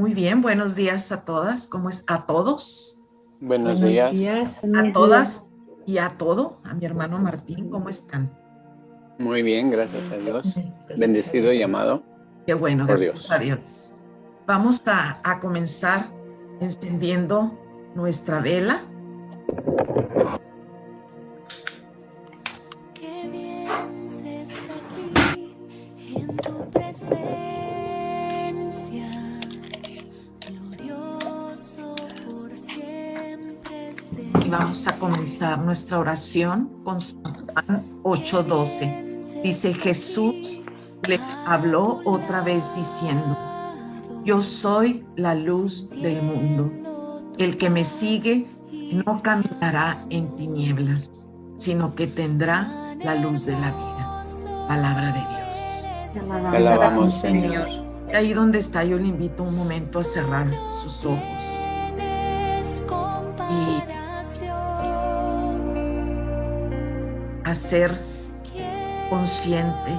Muy bien, buenos días a todas, ¿cómo es? A todos, Buenos días. a todas y a todo, a mi hermano Martín, ¿cómo están? Muy bien, gracias a Dios. Gracias Bendecido a y Dios. amado Qué bueno, por gracias a Dios. Dios. Vamos a comenzar encendiendo nuestra vela. Qué bien se está aquí en tu presencia, glorioso por siempre Y vamos a comenzar nuestra oración con San Juan 8:12. Dice: Jesús les habló otra vez diciendo: yo soy la luz del mundo. El que me sigue no caminará en tinieblas, sino que tendrá la luz de la vida. Palabra de Dios. Te alabamos, Señor. Y ahí donde está, yo le invito un momento a cerrar sus ojos y a ser consciente,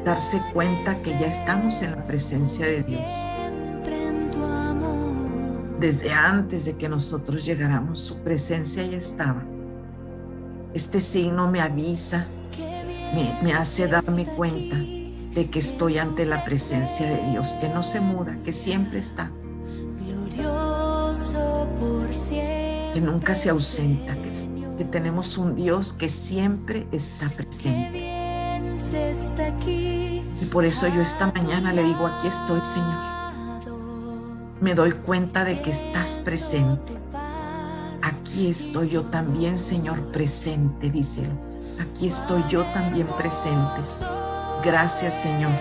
darse cuenta que ya estamos en la presencia de Dios. Desde antes de que nosotros llegáramos, su presencia ya estaba. Este signo me avisa, me hace darme cuenta de que estoy ante la presencia de Dios, que no se muda, que siempre está, que nunca se ausenta, que tenemos un Dios que siempre está presente. Y por eso yo esta mañana le digo: aquí estoy, Señor. Me doy cuenta de que estás presente. Aquí estoy yo también, Señor, presente, díselo. Aquí estoy yo también presente. Gracias, Señor,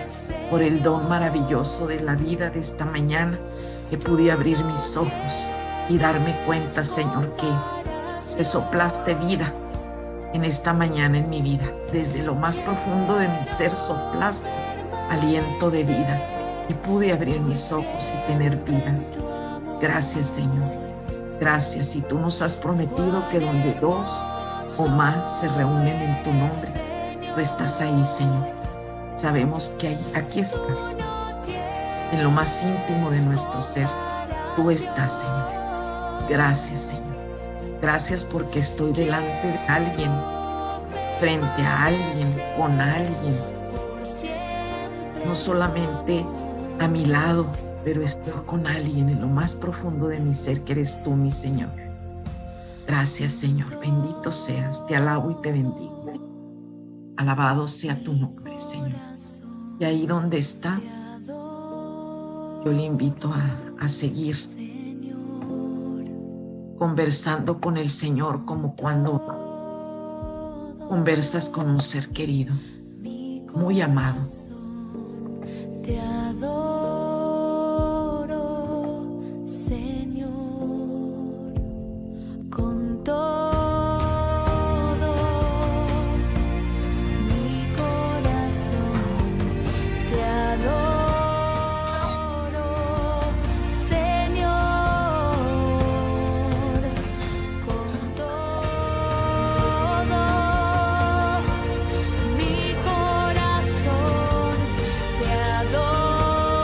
por el don maravilloso de la vida de esta mañana, que pude abrir mis ojos y darme cuenta, Señor, que te soplaste vida en esta mañana en mi vida. Desde lo más profundo de mi ser soplaste aliento de vida. Y pude abrir mis ojos y tener vida. Gracias, Señor. Gracias. Y tú nos has prometido que donde dos o más se reúnen en tu nombre, tú estás ahí, Señor. Sabemos que aquí estás. En lo más íntimo de nuestro ser, tú estás, Señor. Gracias, Señor. Gracias porque estoy delante de alguien, frente a alguien, con alguien. No solamente a mi lado, pero estoy con alguien en lo más profundo de mi ser, que eres tú, mi Señor. Gracias, Señor. Bendito seas. Te alabo y te bendigo. Alabado sea tu nombre, Señor. Y ahí donde está, yo le invito a seguir conversando con el Señor, como cuando conversas con un ser querido, muy amado. Te adoro, Señor, con todo mi corazón. Te adoro, Señor, con todo mi corazón. Te adoro.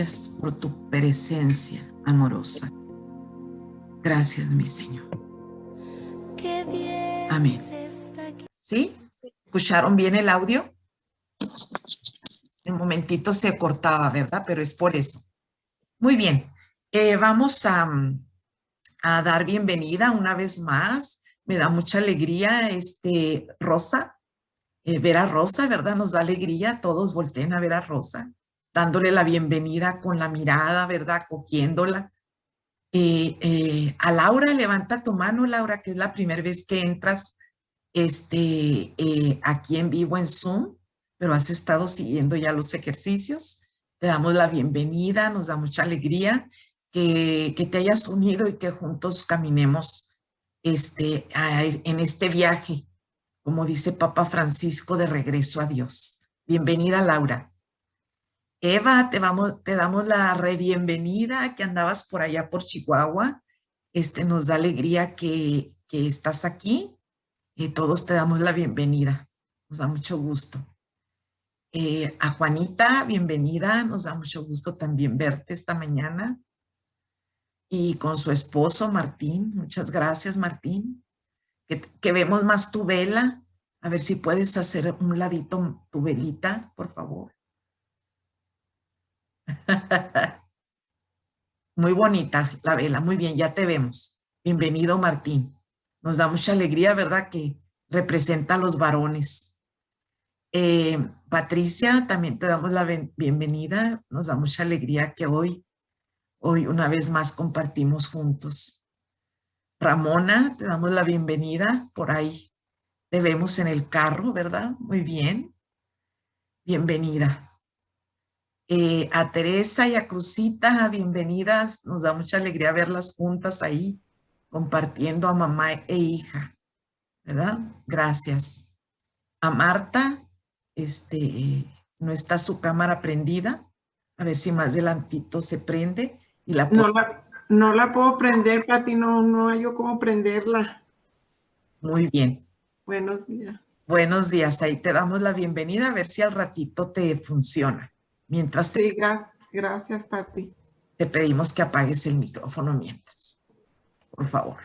Gracias por tu presencia amorosa. Gracias, mi Señor. Amén. ¿Sí? ¿Escucharon bien el audio? En un momentito se cortaba, ¿verdad? Pero es por eso. Muy bien. Vamos a dar bienvenida una vez más. Me da mucha alegría, Rosa, ver a Rosa, ¿verdad? Nos da alegría. Todos volteen a ver a Rosa, dándole la bienvenida con la mirada, ¿verdad? Cogiéndola. A Laura, levanta tu mano, Laura, que es la primera vez que entras aquí en vivo en Zoom, pero has estado siguiendo ya los ejercicios. Te damos la bienvenida, nos da mucha alegría que te hayas unido y que juntos caminemos en este viaje, como dice Papa Francisco, de regreso a Dios. Bienvenida, Laura. Eva, te damos la bienvenida, que andabas por allá por Chihuahua. Nos da alegría que estás aquí. Todos te damos la bienvenida. Nos da mucho gusto. A Juanita, bienvenida. Nos da mucho gusto también verte esta mañana. Y con su esposo, Martín. Muchas gracias, Martín. Que vemos más tu vela. A ver si puedes hacer un ladito tu velita, por favor. Muy bonita la vela, muy bien, ya te vemos. Bienvenido, Martín. Nos da mucha alegría, ¿verdad? Que representa a los varones. Patricia, también te damos la bienvenida. Nos da mucha alegría que hoy una vez más compartimos juntos. Ramona, te damos la bienvenida. Por ahí te vemos en el carro, ¿verdad? Muy bien. Bienvenida. A Teresa y a Cruzita, bienvenidas. Nos da mucha alegría verlas juntas ahí, compartiendo a mamá e hija, ¿verdad? Gracias. A Marta, no está su cámara prendida. A ver si más adelantito se prende. Y no la puedo prender, Pati, no hallo cómo prenderla. Muy bien. Buenos días. Buenos días, ahí te damos la bienvenida, a ver si al ratito te funciona. Mientras sí, gracias, Pati. Te pedimos que apagues el micrófono mientras, por favor.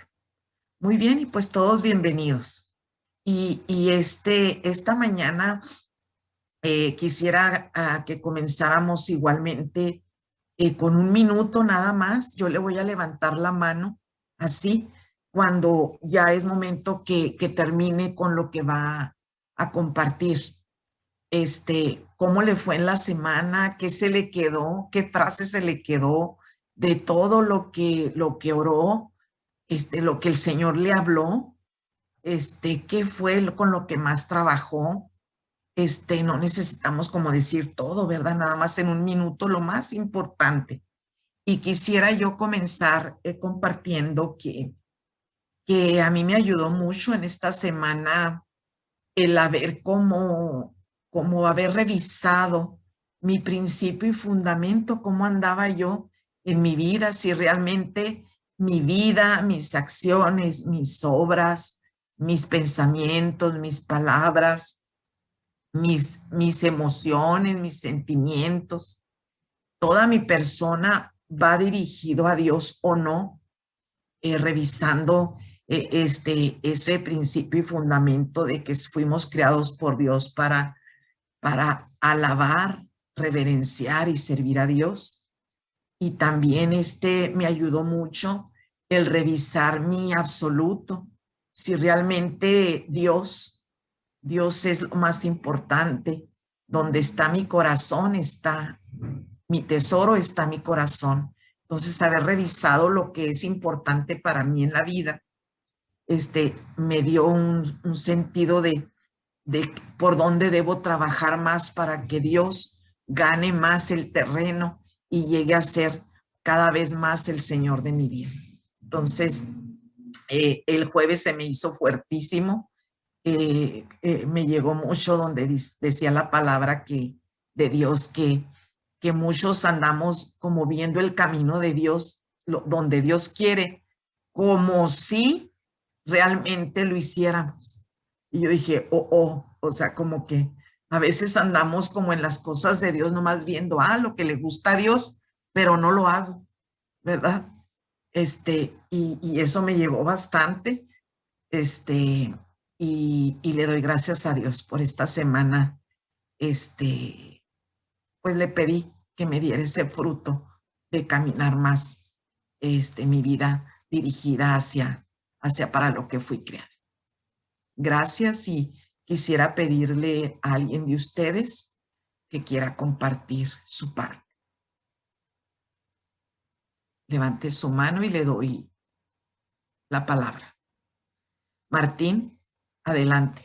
Muy bien, y pues todos bienvenidos. Y esta mañana quisiera que comenzáramos igualmente con un minuto nada más. Yo le voy a levantar la mano así cuando ya es momento que termine con lo que va a compartir. Cómo le fue en la semana, qué se le quedó, qué frase se le quedó de todo lo que oró, lo que el Señor le habló, qué fue con lo que más trabajó. No necesitamos como decir todo, ¿verdad? Nada más en un minuto, lo más importante. Y quisiera yo comenzar compartiendo que a mí me ayudó mucho en esta semana el haber como haber revisado mi principio y fundamento, cómo andaba yo en mi vida, si realmente mi vida, mis acciones, mis obras, mis pensamientos, mis palabras, mis emociones, mis sentimientos, toda mi persona va dirigido a Dios o no, revisando ese principio y fundamento de que fuimos creados por Dios para alabar, reverenciar y servir a Dios. Y también me ayudó mucho el revisar mi absoluto, si realmente Dios es lo más importante. Donde está mi corazón está, mi tesoro está mi corazón. Entonces, haber revisado lo que es importante para mí en la vida, me dio un sentido de por dónde debo trabajar más para que Dios gane más el terreno y llegue a ser cada vez más el Señor de mi vida. Entonces, el jueves se me hizo fuertísimo. Me llegó mucho donde decía la palabra de Dios que muchos andamos como viendo el camino de Dios, donde Dios quiere, como si realmente lo hiciéramos. Y yo dije, o sea, como que a veces andamos como en las cosas de Dios, nomás viendo, lo que le gusta a Dios, pero no lo hago, ¿verdad? Y eso me llevó bastante, y le doy gracias a Dios por esta semana, pues le pedí que me diera ese fruto de caminar más, mi vida dirigida hacia para lo que fui creada. Gracias, y quisiera pedirle a alguien de ustedes que quiera compartir su parte. Levante su mano y le doy la palabra. Martín, adelante.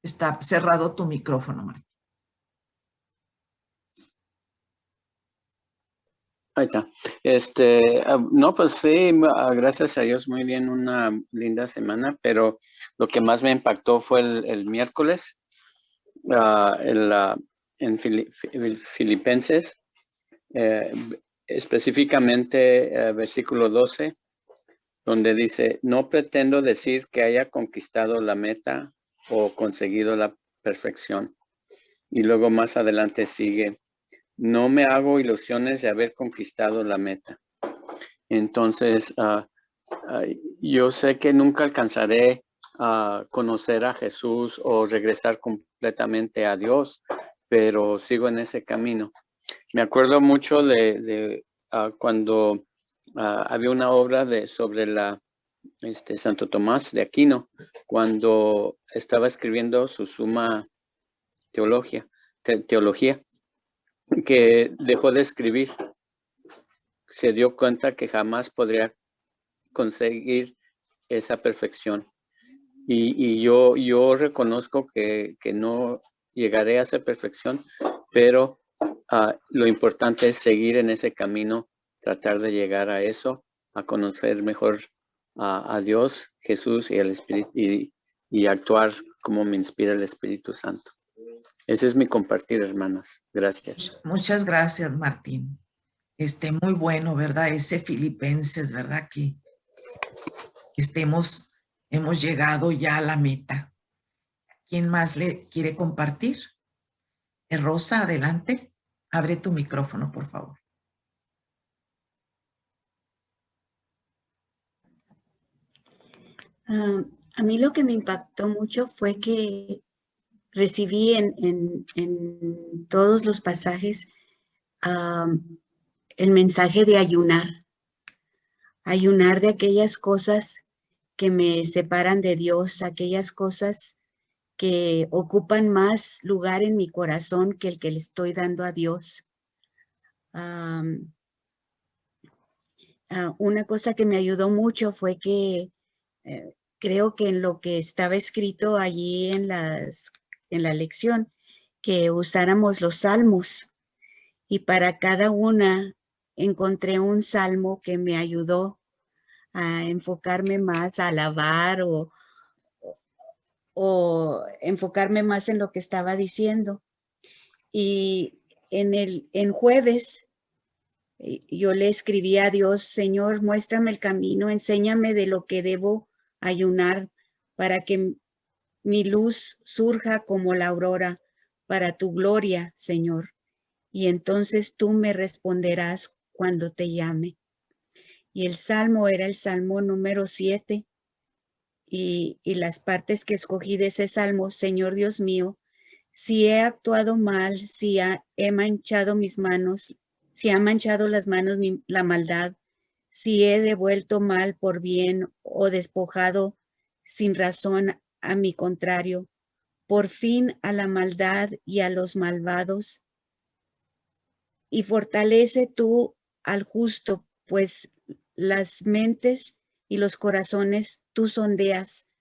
Está cerrado tu micrófono, Martín. Ahí está. No, pues sí, gracias a Dios, muy bien, una linda semana, pero lo que más me impactó fue el miércoles, en Filipenses, eh, específicamente versículo 12, donde dice, no pretendo decir que haya conquistado la meta o conseguido la perfección. Y luego más adelante sigue, no me hago ilusiones de haber conquistado la meta. Entonces, yo sé que nunca alcanzaré a conocer a Jesús o regresar completamente a Dios, pero sigo en ese camino. Me acuerdo mucho de cuando había una obra sobre Santo Tomás de Aquino, cuando estaba escribiendo su Suma Teología, que dejó de escribir. Se dio cuenta que jamás podría conseguir esa perfección. Y yo reconozco que no llegaré a esa perfección, pero lo importante es seguir en ese camino, tratar de llegar a eso, a conocer mejor a Dios, Jesús y el Espíritu, y actuar como me inspira el Espíritu Santo. Ese es mi compartir, hermanas. Gracias. Muchas gracias, Martín. Muy bueno, ¿verdad? Ese Filipenses, ¿verdad? Que hemos llegado ya a la meta. ¿Quién más le quiere compartir? Rosa, adelante. Abre tu micrófono, por favor. A mí lo que me impactó mucho fue que recibí en todos los pasajes el mensaje de ayunar. Ayunar de aquellas cosas que me separan de Dios, aquellas cosas que ocupan más lugar en mi corazón que el que le estoy dando a Dios. Una cosa que me ayudó mucho fue que creo que en lo que estaba escrito allí en la lección, que usáramos los salmos, y para cada una encontré un salmo que me ayudó a enfocarme más, a alabar o enfocarme más en lo que estaba diciendo. Y en jueves yo le escribí a Dios, Señor, muéstrame el camino, enséñame de lo que debo ayunar para que mi luz surja como la aurora para tu gloria, Señor. Y entonces tú me responderás cuando te llame. Y el salmo era el salmo número 7. Y las partes que escogí de ese salmo, Señor Dios mío, si he actuado mal, si he manchado mis manos, si ha manchado las manos la maldad, si he devuelto mal por bien o despojado sin razón a mi contrario, por fin a la maldad y a los malvados, y fortalece tú al justo, pues las mentes y los corazones tú sondeas,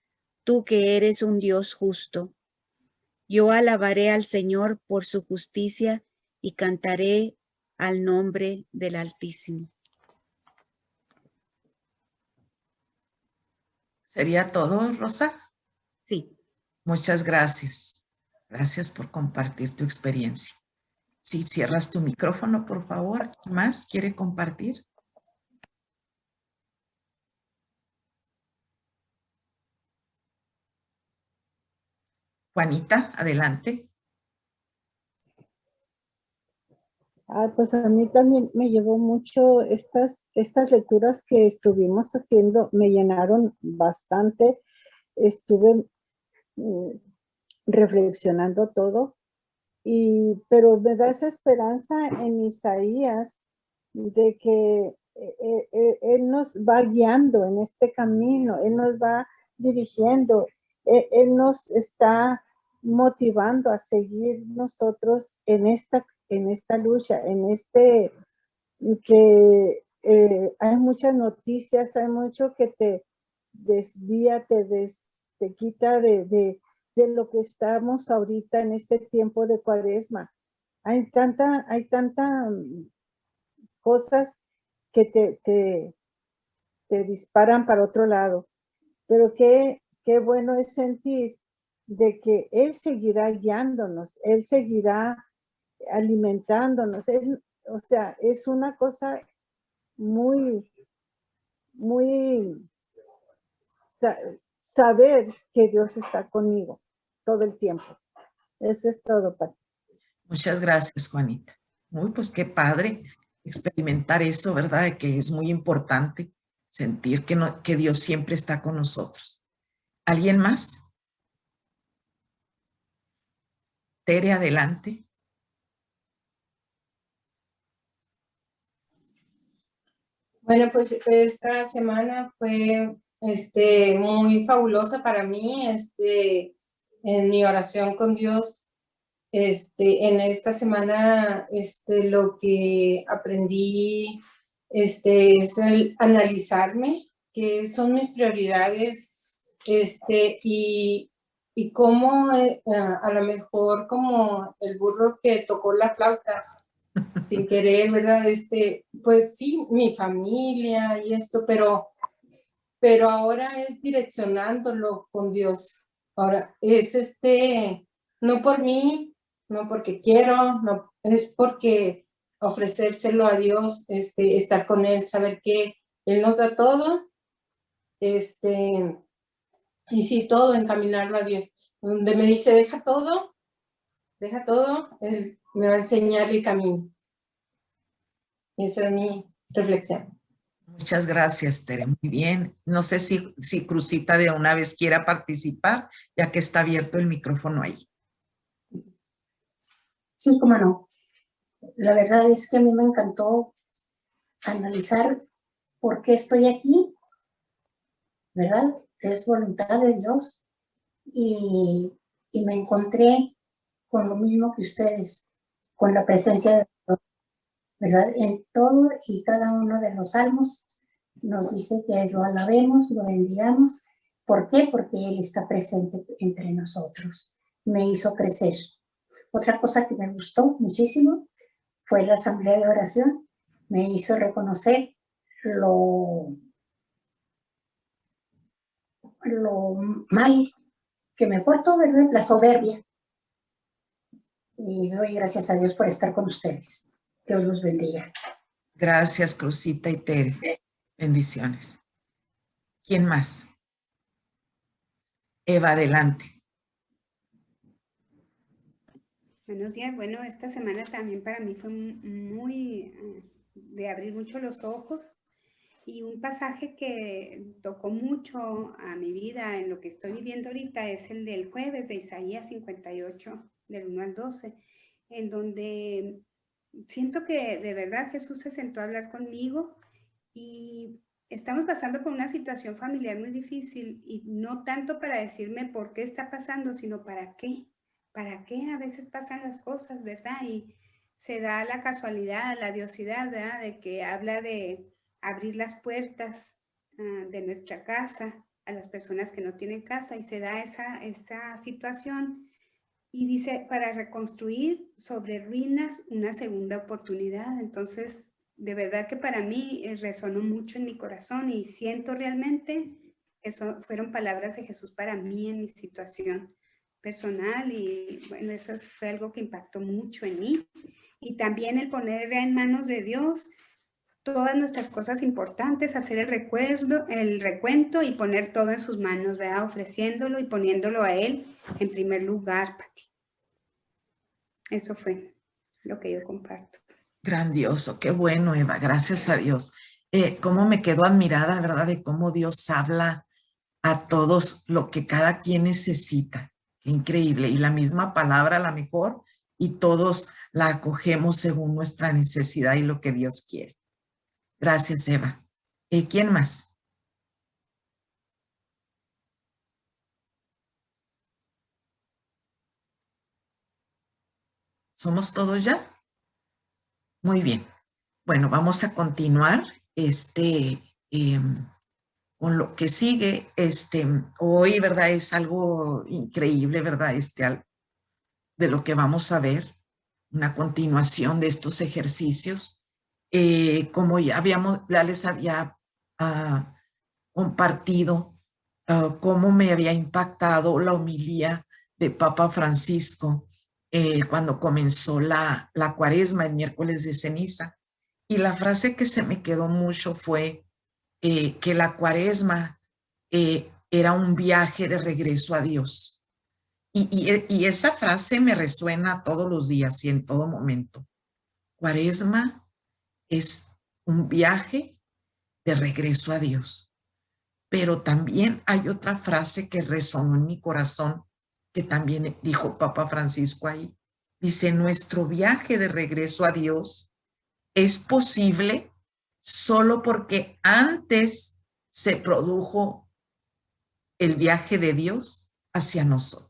tú que eres un Dios justo. Yo alabaré al Señor por su justicia y cantaré al nombre del Altísimo. ¿Sería todo, Rosa? Sí. Muchas gracias. Gracias por compartir tu experiencia. Si cierras tu micrófono, por favor. ¿Quién más quiere compartir? Juanita, adelante. Pues a mí también me llevó mucho estas lecturas que estuvimos haciendo, me llenaron bastante. Estuve reflexionando todo, pero me da esa esperanza en Isaías de que Él nos va guiando en este camino, Él nos va dirigiendo, Él nos está motivando a seguir nosotros en esta lucha, que hay muchas noticias, hay mucho que te desvía, te quita de lo que estamos ahorita en este tiempo de Cuaresma. Hay tanta cosas que te disparan para otro lado, pero qué bueno es sentir de que Él seguirá guiándonos, Él seguirá alimentándonos. O sea, es una cosa muy, muy saber que Dios está conmigo todo el tiempo. Eso es todo, Pati. Muchas gracias, Juanita. Muy, pues qué padre experimentar eso, ¿verdad? De que es muy importante sentir que Dios siempre está con nosotros. ¿Alguien más? Tere, adelante. Bueno, pues esta semana fue muy fabulosa para mí, en mi oración con Dios. En esta semana lo que aprendí es el analizarme, qué son mis prioridades, y cómo a lo mejor como el burro que tocó la flauta sin querer, ¿verdad? Pues sí, mi familia y esto, pero ahora es direccionándolo con Dios. Ahora es no por mí, no porque quiero, no, es porque ofrecérselo a Dios, estar con Él, saber que Él nos da todo, y sí, todo, encaminarlo a Dios. Donde me dice, deja todo, Él me va a enseñar el camino. Esa es mi reflexión. Muchas gracias, Tere. Muy bien. No sé si Cruzita de una vez quiera participar, ya que está abierto el micrófono ahí. Sí, cómo no. La verdad es que a mí me encantó analizar por qué estoy aquí, ¿verdad? Es voluntad de Dios. Y me encontré con lo mismo que ustedes, con la presencia de Dios, ¿verdad? En todo y cada uno de los salmos nos dice que lo alabemos, lo bendigamos. ¿Por qué? Porque Él está presente entre nosotros. Me hizo crecer. Otra cosa que me gustó muchísimo fue la asamblea de oración. Me hizo reconocer lo mal que me he puesto, ¿verdad? La soberbia. Y doy gracias a Dios por estar con ustedes. Dios los bendiga. Gracias, Cruzita y Tere. Bendiciones. ¿Quién más? Eva, adelante. Buenos días. Bueno, esta semana también para mí fue muy de abrir mucho los ojos, y un pasaje que tocó mucho a mi vida en lo que estoy viviendo ahorita es el del jueves de Isaías 58, del 1 al 12, en donde siento que de verdad Jesús se sentó a hablar conmigo, y estamos pasando por una situación familiar muy difícil, y no tanto para decirme por qué está pasando, sino para qué. ¿Para qué a veces pasan las cosas, verdad? Y se da la casualidad, la diosidad, ¿verdad? De que habla de abrir las puertas de nuestra casa a las personas que no tienen casa, y se da esa situación, y dice, para reconstruir sobre ruinas una segunda oportunidad. Entonces, de verdad que para mí resonó mucho en mi corazón, y siento realmente que fueron palabras de Jesús para mí en mi situación personal, y bueno, eso fue algo que impactó mucho en mí. Y también el poner en manos de Dios todas nuestras cosas importantes, hacer el recuento y poner todo en sus manos, ¿verdad? Ofreciéndolo y poniéndolo a Él en primer lugar, Pati. Eso fue lo que yo comparto. Grandioso, qué bueno, Eva, gracias a Dios. Cómo me quedo admirada, ¿verdad? De cómo Dios habla a todos lo que cada quien necesita. Qué increíble. Y la misma palabra a la mejor y todos la acogemos según nuestra necesidad y lo que Dios quiere. Gracias, Eva. ¿Quién más? ¿Somos todos ya? Muy bien. Bueno, vamos a continuar con lo que sigue. Hoy, ¿verdad? Es algo increíble, ¿verdad? De lo que vamos a ver, una continuación de estos ejercicios. Como ya les había compartido cómo me había impactado la homilía de Papa Francisco cuando comenzó la cuaresma, el miércoles de ceniza. Y la frase que se me quedó mucho fue que la cuaresma era un viaje de regreso a Dios. Y esa frase me resuena todos los días y en todo momento. Cuaresma es un viaje de regreso a Dios. Pero también hay otra frase que resonó en mi corazón, que también dijo Papa Francisco ahí. Dice, nuestro viaje de regreso a Dios es posible solo porque antes se produjo el viaje de Dios hacia nosotros.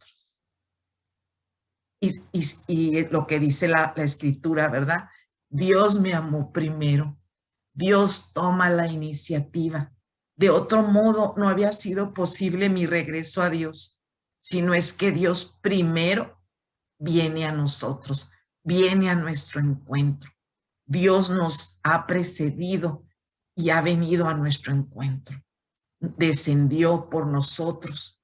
Y lo que dice la escritura, ¿verdad? Dios me amó primero. Dios toma la iniciativa. De otro modo, no había sido posible mi regreso a Dios, sino es que Dios primero viene a nosotros, viene a nuestro encuentro. Dios nos ha precedido y ha venido a nuestro encuentro. Descendió por nosotros,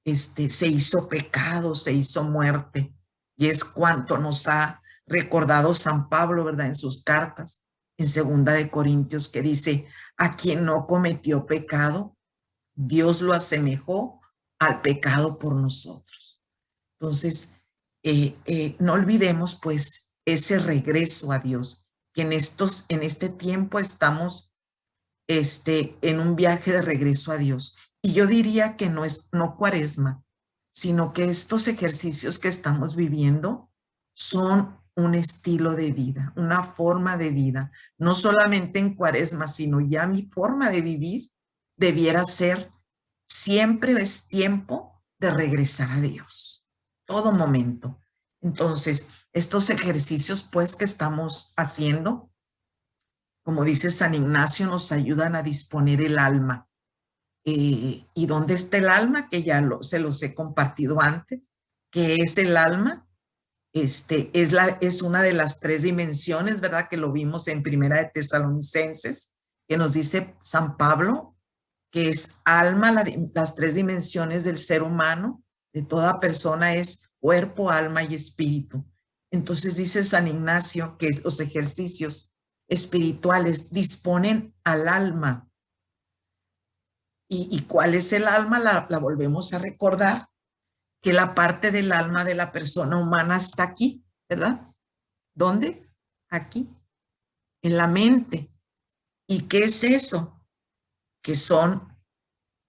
se hizo pecado, se hizo muerte, y es cuanto nos ha recordado San Pablo, ¿verdad? En sus cartas, en 2 Corintios, que dice, a quien no cometió pecado, Dios lo asemejó al pecado por nosotros. Entonces, no olvidemos pues ese regreso a Dios, que en este tiempo estamos en un viaje de regreso a Dios. Y yo diría que no cuaresma, sino que estos ejercicios que estamos viviendo son un estilo de vida, una forma de vida. No solamente en cuaresma, sino ya mi forma de vivir debiera ser, siempre es tiempo de regresar a Dios, todo momento. Entonces, estos ejercicios pues que estamos haciendo, como dice San Ignacio, nos ayudan a disponer el alma. ¿Y dónde está el alma? Que ya se los he compartido antes. ¿Qué es el alma? Es una de las 3 dimensiones, ¿verdad? Que lo vimos en Primera de Tesalonicenses, que nos dice San Pablo, que es alma, las 3 dimensiones del ser humano, de toda persona es cuerpo, alma y espíritu. Entonces dice San Ignacio que los ejercicios espirituales disponen al alma. ¿Y cuál es el alma? La volvemos a recordar, que la parte del alma de la persona humana está aquí, ¿verdad? ¿Dónde? Aquí, en la mente. ¿Y qué es eso? Que son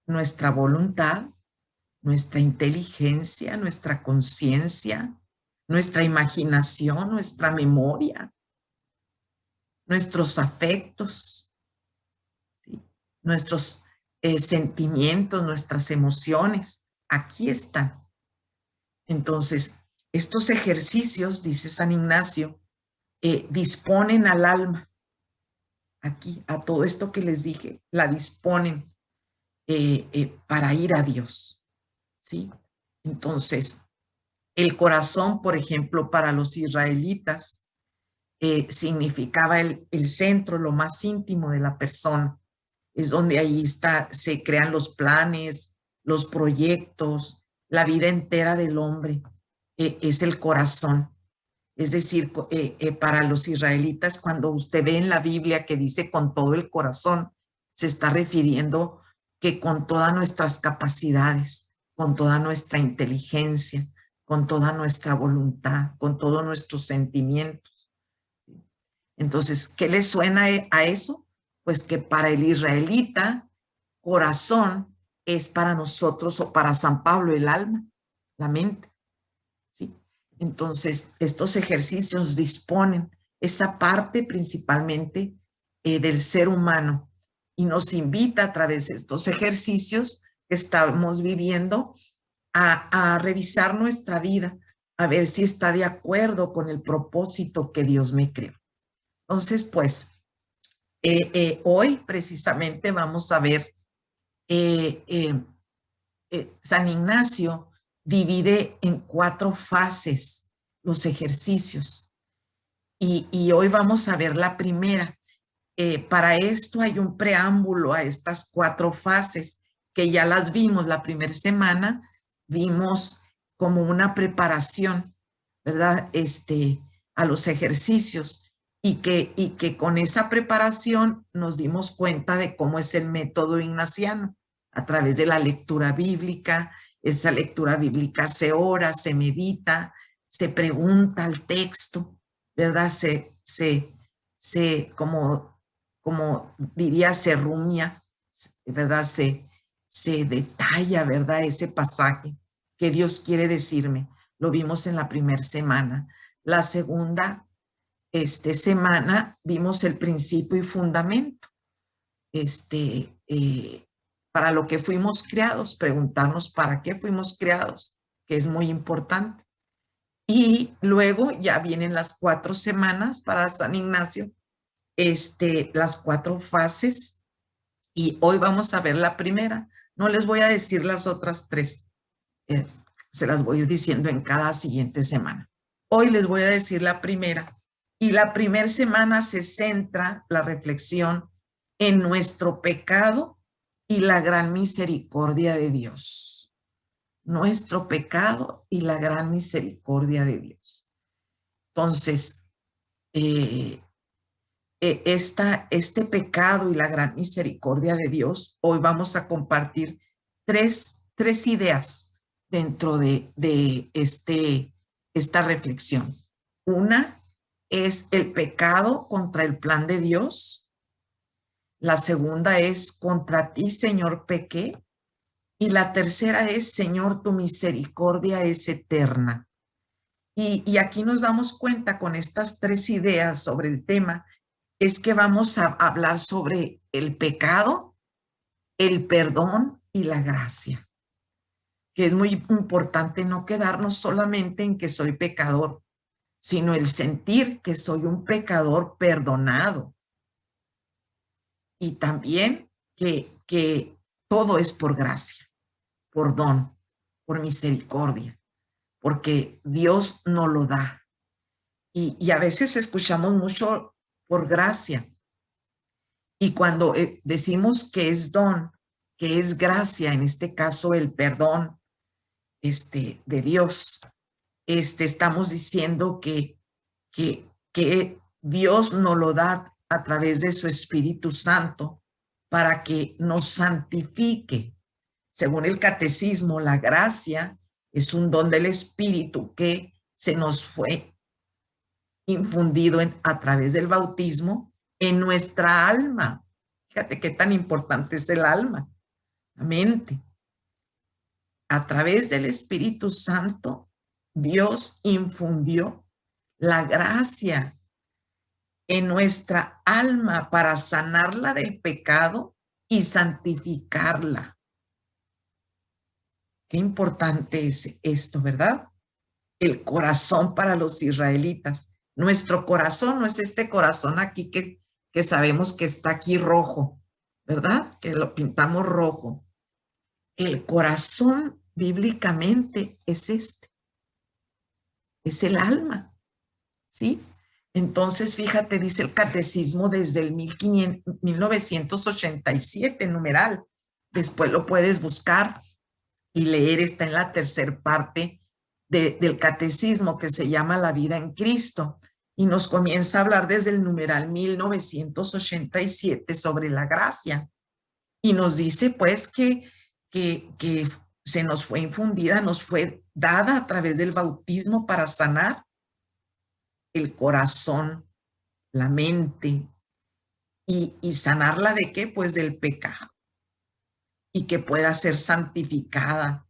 nuestra voluntad, nuestra inteligencia, nuestra conciencia, nuestra imaginación, nuestra memoria, nuestros afectos, ¿sí? Nuestros sentimientos, nuestras emociones, aquí están. Entonces, estos ejercicios, dice San Ignacio, disponen al alma, aquí, a todo esto que les dije, la disponen para ir a Dios, ¿sí? Entonces, el corazón, por ejemplo, para los israelitas, significaba el centro, lo más íntimo de la persona. Es donde ahí se crean los planes, los proyectos, la vida entera del hombre. Es el corazón. Es decir, para los israelitas, cuando usted ve en la Biblia que dice con todo el corazón, se está refiriendo que con todas nuestras capacidades, con toda nuestra inteligencia, con toda nuestra voluntad, con todos nuestros sentimientos. Entonces, ¿qué le suena a eso? Pues que para el israelita, corazón es para nosotros o para San Pablo el alma, la mente, ¿sí? Entonces, estos ejercicios disponen esa parte principalmente del ser humano y nos invita a través de estos ejercicios que estamos viviendo a revisar nuestra vida, a ver si está de acuerdo con el propósito que Dios me creó. Entonces, pues, hoy precisamente vamos a ver, San Ignacio divide en 4 fases los ejercicios y hoy vamos a ver la primera. Para esto hay un preámbulo a estas 4 fases que ya las vimos la primera semana, vimos como una preparación, ¿verdad? A los ejercicios y que con esa preparación nos dimos cuenta de cómo es el método ignaciano a través de la lectura bíblica. Esa lectura bíblica se ora, se medita, se pregunta al texto, ¿verdad? Como diría, se rumia, ¿verdad? Se detalla, ¿verdad? Ese pasaje que Dios quiere decirme. Lo vimos en la primera semana. La segunda semana vimos el principio y fundamento. Para lo que fuimos creados, preguntarnos para qué fuimos creados, que es muy importante. Y luego ya vienen las 4 semanas para San Ignacio, las 4 fases, y hoy vamos a ver la primera. No les voy a decir las otras 3, se las voy a ir diciendo en cada siguiente semana. Hoy les voy a decir la primera, y la primera semana se centra la reflexión en nuestro pecado y la gran misericordia de Dios. Nuestro pecado y la gran misericordia de Dios. Entonces, este pecado y la gran misericordia de Dios, hoy vamos a compartir tres ideas dentro de esta reflexión. Una es el pecado contra el plan de Dios. La segunda es contra ti, Señor, pequé. Y la tercera es, Señor, tu misericordia es eterna. Y aquí nos damos cuenta con estas 3 ideas sobre el tema, es que vamos a hablar sobre el pecado, el perdón y la gracia. Que es muy importante no quedarnos solamente en que soy pecador, sino el sentir que soy un pecador perdonado. Y también que todo es por gracia, por don, por misericordia, porque Dios nos lo da. Y a veces escuchamos mucho por gracia. Y cuando decimos que es don, que es gracia, en este caso el perdón de Dios, estamos diciendo que Dios nos lo da a través de su Espíritu Santo para que nos santifique. Según el catecismo, la gracia es un don del Espíritu que se nos fue infundido a través del bautismo en nuestra alma. Fíjate qué tan importante es el alma, la mente. A través del Espíritu Santo, Dios infundió la gracia en nuestra alma para sanarla del pecado y santificarla. Qué importante es esto, ¿verdad? El corazón para los israelitas. Nuestro corazón no es este corazón aquí que sabemos que está aquí rojo, ¿verdad? Que lo pintamos rojo. El corazón bíblicamente es es el alma, ¿sí? Entonces, fíjate, dice el catecismo desde el 1987, numeral. Después lo puedes buscar y leer, está en la tercera parte del catecismo que se llama La vida en Cristo. Y nos comienza a hablar desde el numeral 1987 sobre la gracia. Y nos dice pues que se nos fue infundida, nos fue dada a través del bautismo para sanar el corazón, la mente, y sanarla ¿de qué? Pues del pecado, y que pueda ser santificada.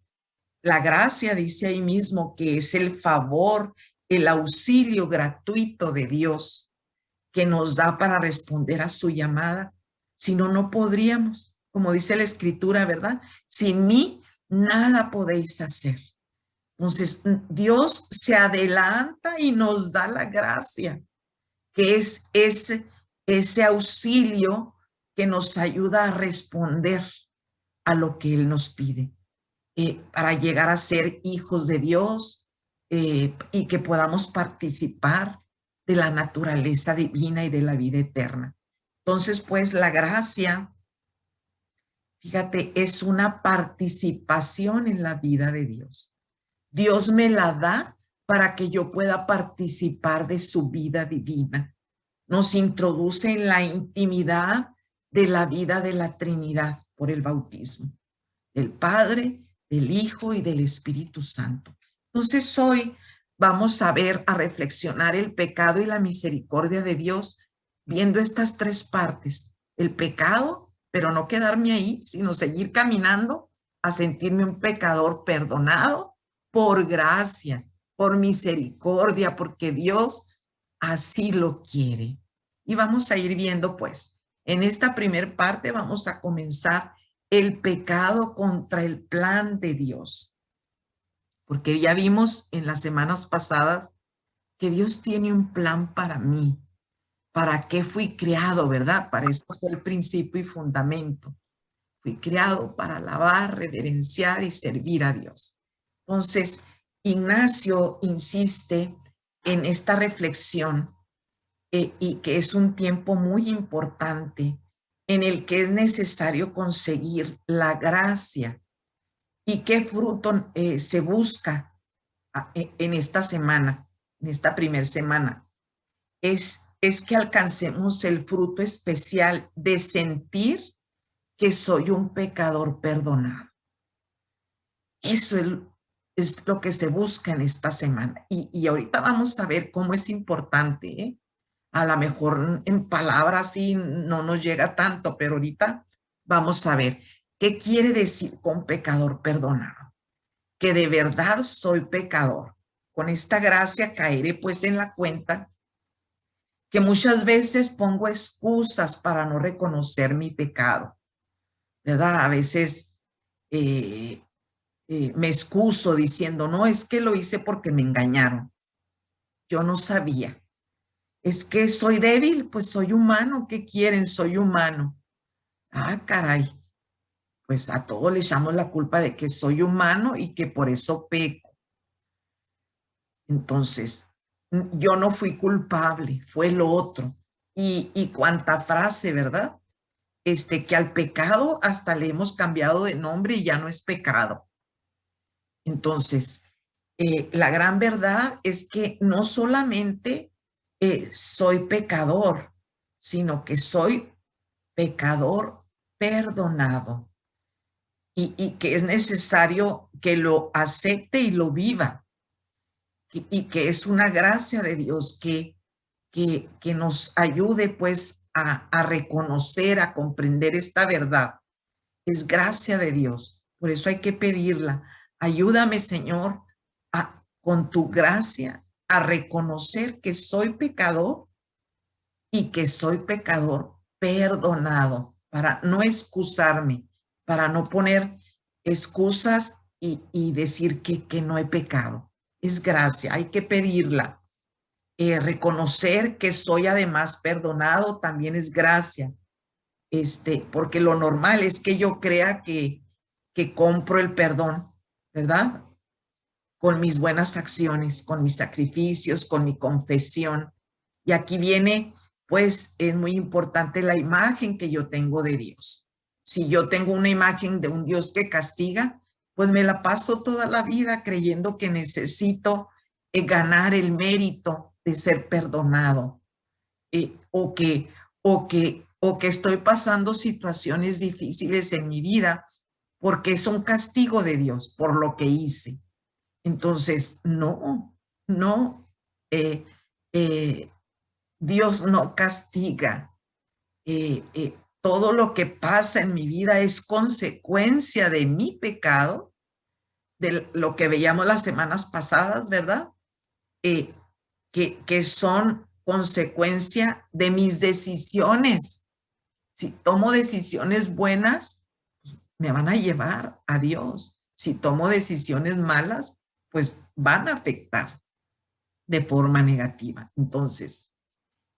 La gracia dice ahí mismo que es el favor, el auxilio gratuito de Dios que nos da para responder a su llamada. Si no, no podríamos, como dice la Escritura, ¿verdad? Sin mí, nada podéis hacer. Entonces, Dios se adelanta y nos da la gracia, que es ese auxilio que nos ayuda a responder a lo que Él nos pide, para llegar a ser hijos de Dios, y que podamos participar de la naturaleza divina y de la vida eterna. Entonces, pues la gracia, fíjate, es una participación en la vida de Dios. Dios me la da para que yo pueda participar de su vida divina. Nos introduce en la intimidad de la vida de la Trinidad por el bautismo, del Padre, del Hijo y del Espíritu Santo. Entonces hoy vamos a ver, a reflexionar el pecado y la misericordia de Dios, viendo estas tres partes: el pecado, pero no quedarme ahí, sino seguir caminando a sentirme un pecador perdonado por gracia, por misericordia, porque Dios así lo quiere. Y vamos a ir viendo, pues, en esta primer parte vamos a comenzar el pecado contra el plan de Dios. Porque ya vimos en las semanas pasadas que Dios tiene un plan para mí. ¿Para qué fui creado, verdad? Para eso fue el principio y fundamento. Fui creado para alabar, reverenciar y servir a Dios. Entonces, Ignacio insiste en esta reflexión, y que es un tiempo muy importante en el que es necesario conseguir la gracia. ¿Y qué fruto se busca en esta semana, en esta primera semana? Es que alcancemos el fruto especial de sentir que soy un pecador perdonado. Eso es lo que se busca en esta semana. Y ahorita vamos a ver cómo es importante, ¿eh? A lo mejor en palabras sí no nos llega tanto, pero ahorita vamos a ver qué quiere decir con pecador perdonado. Que de verdad soy pecador. Con esta gracia caeré pues en la cuenta que muchas veces pongo excusas para no reconocer mi pecado, ¿verdad? A veces me excuso diciendo, no, es que lo hice porque me engañaron. Yo no sabía. Es que soy débil, pues soy humano. ¿Qué quieren? Soy humano. Ah, caray. Pues a todos le echamos la culpa de que soy humano y que por eso peco. Entonces, yo no fui culpable, fue el otro. Y cuánta frase, ¿verdad? Que al pecado hasta le hemos cambiado de nombre y ya no es pecado. Entonces, la gran verdad es que no solamente soy pecador, sino que soy pecador perdonado, y que es necesario que lo acepte y lo viva, y que es una gracia de Dios que nos ayude pues a reconocer, a comprender esta verdad. Es gracia de Dios, por eso hay que pedirla. Ayúdame, Señor, con tu gracia a reconocer que soy pecador y que soy pecador perdonado, para no excusarme, para no poner excusas y decir que no he pecado. Es gracia, hay que pedirla. Reconocer que soy además perdonado también es gracia, porque lo normal es que yo crea que compro el perdón, ¿verdad? Con mis buenas acciones, con mis sacrificios, con mi confesión. Y aquí viene, pues, es muy importante la imagen que yo tengo de Dios. Si yo tengo una imagen de un Dios que castiga, pues me la paso toda la vida creyendo que necesito ganar el mérito de ser perdonado, o que estoy pasando situaciones difíciles en mi vida porque es un castigo de Dios por lo que hice. Entonces, no, Dios no castiga. Todo lo que pasa en mi vida es consecuencia de mi pecado, de lo que veíamos las semanas pasadas, ¿verdad? Que son consecuencia de mis decisiones. Si tomo decisiones buenas, pues, me van a llevar a Dios. Si tomo decisiones malas, pues van a afectar de forma negativa. Entonces,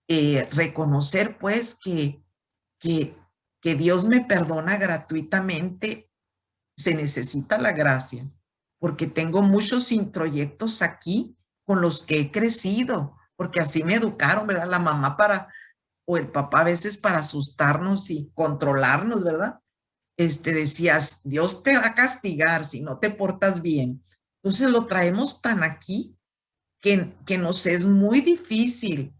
reconocer pues que Dios me perdona gratuitamente, se necesita la gracia, porque tengo muchos introyectos aquí con los que he crecido, porque así me educaron, ¿verdad? La mamá o el papá a veces para asustarnos y controlarnos, ¿verdad? Decías, Dios te va a castigar si no te portas bien. Entonces lo traemos tan aquí que nos es muy difícil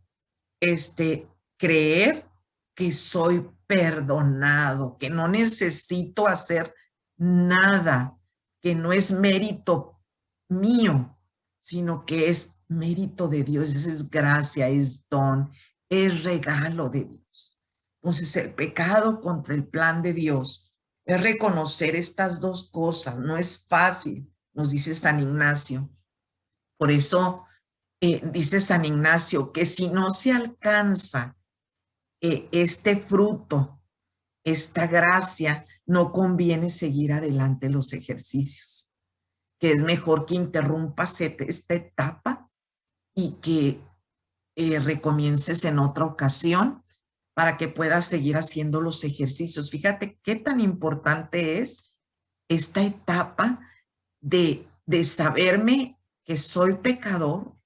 creer que soy perdonado, que no necesito hacer nada, que no es mérito mío, sino que es mérito de Dios, es gracia, es don, es regalo de Dios. Entonces el pecado contra el plan de Dios es reconocer estas dos cosas, no es fácil, nos dice San Ignacio. Por eso dice San Ignacio que si no se alcanza este fruto, esta gracia, no conviene seguir adelante los ejercicios, que es mejor que interrumpas esta etapa y que recomiences en otra ocasión para que puedas seguir haciendo los ejercicios. Fíjate qué tan importante es esta etapa de saberme que soy pecador,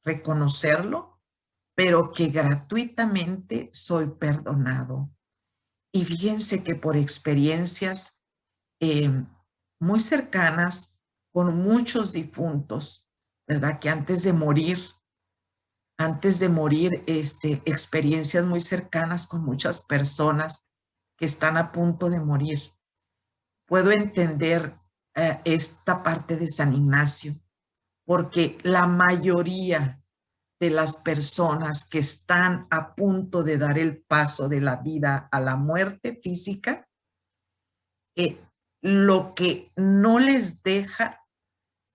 reconocerlo, pero que gratuitamente soy perdonado. Y fíjense que por experiencias muy cercanas con muchos difuntos, ¿verdad? Que antes de morir, experiencias muy cercanas con muchas personas que están a punto de morir. Puedo entender esta parte de San Ignacio, porque la mayoría de las personas que están a punto de dar el paso de la vida a la muerte física, lo que no les deja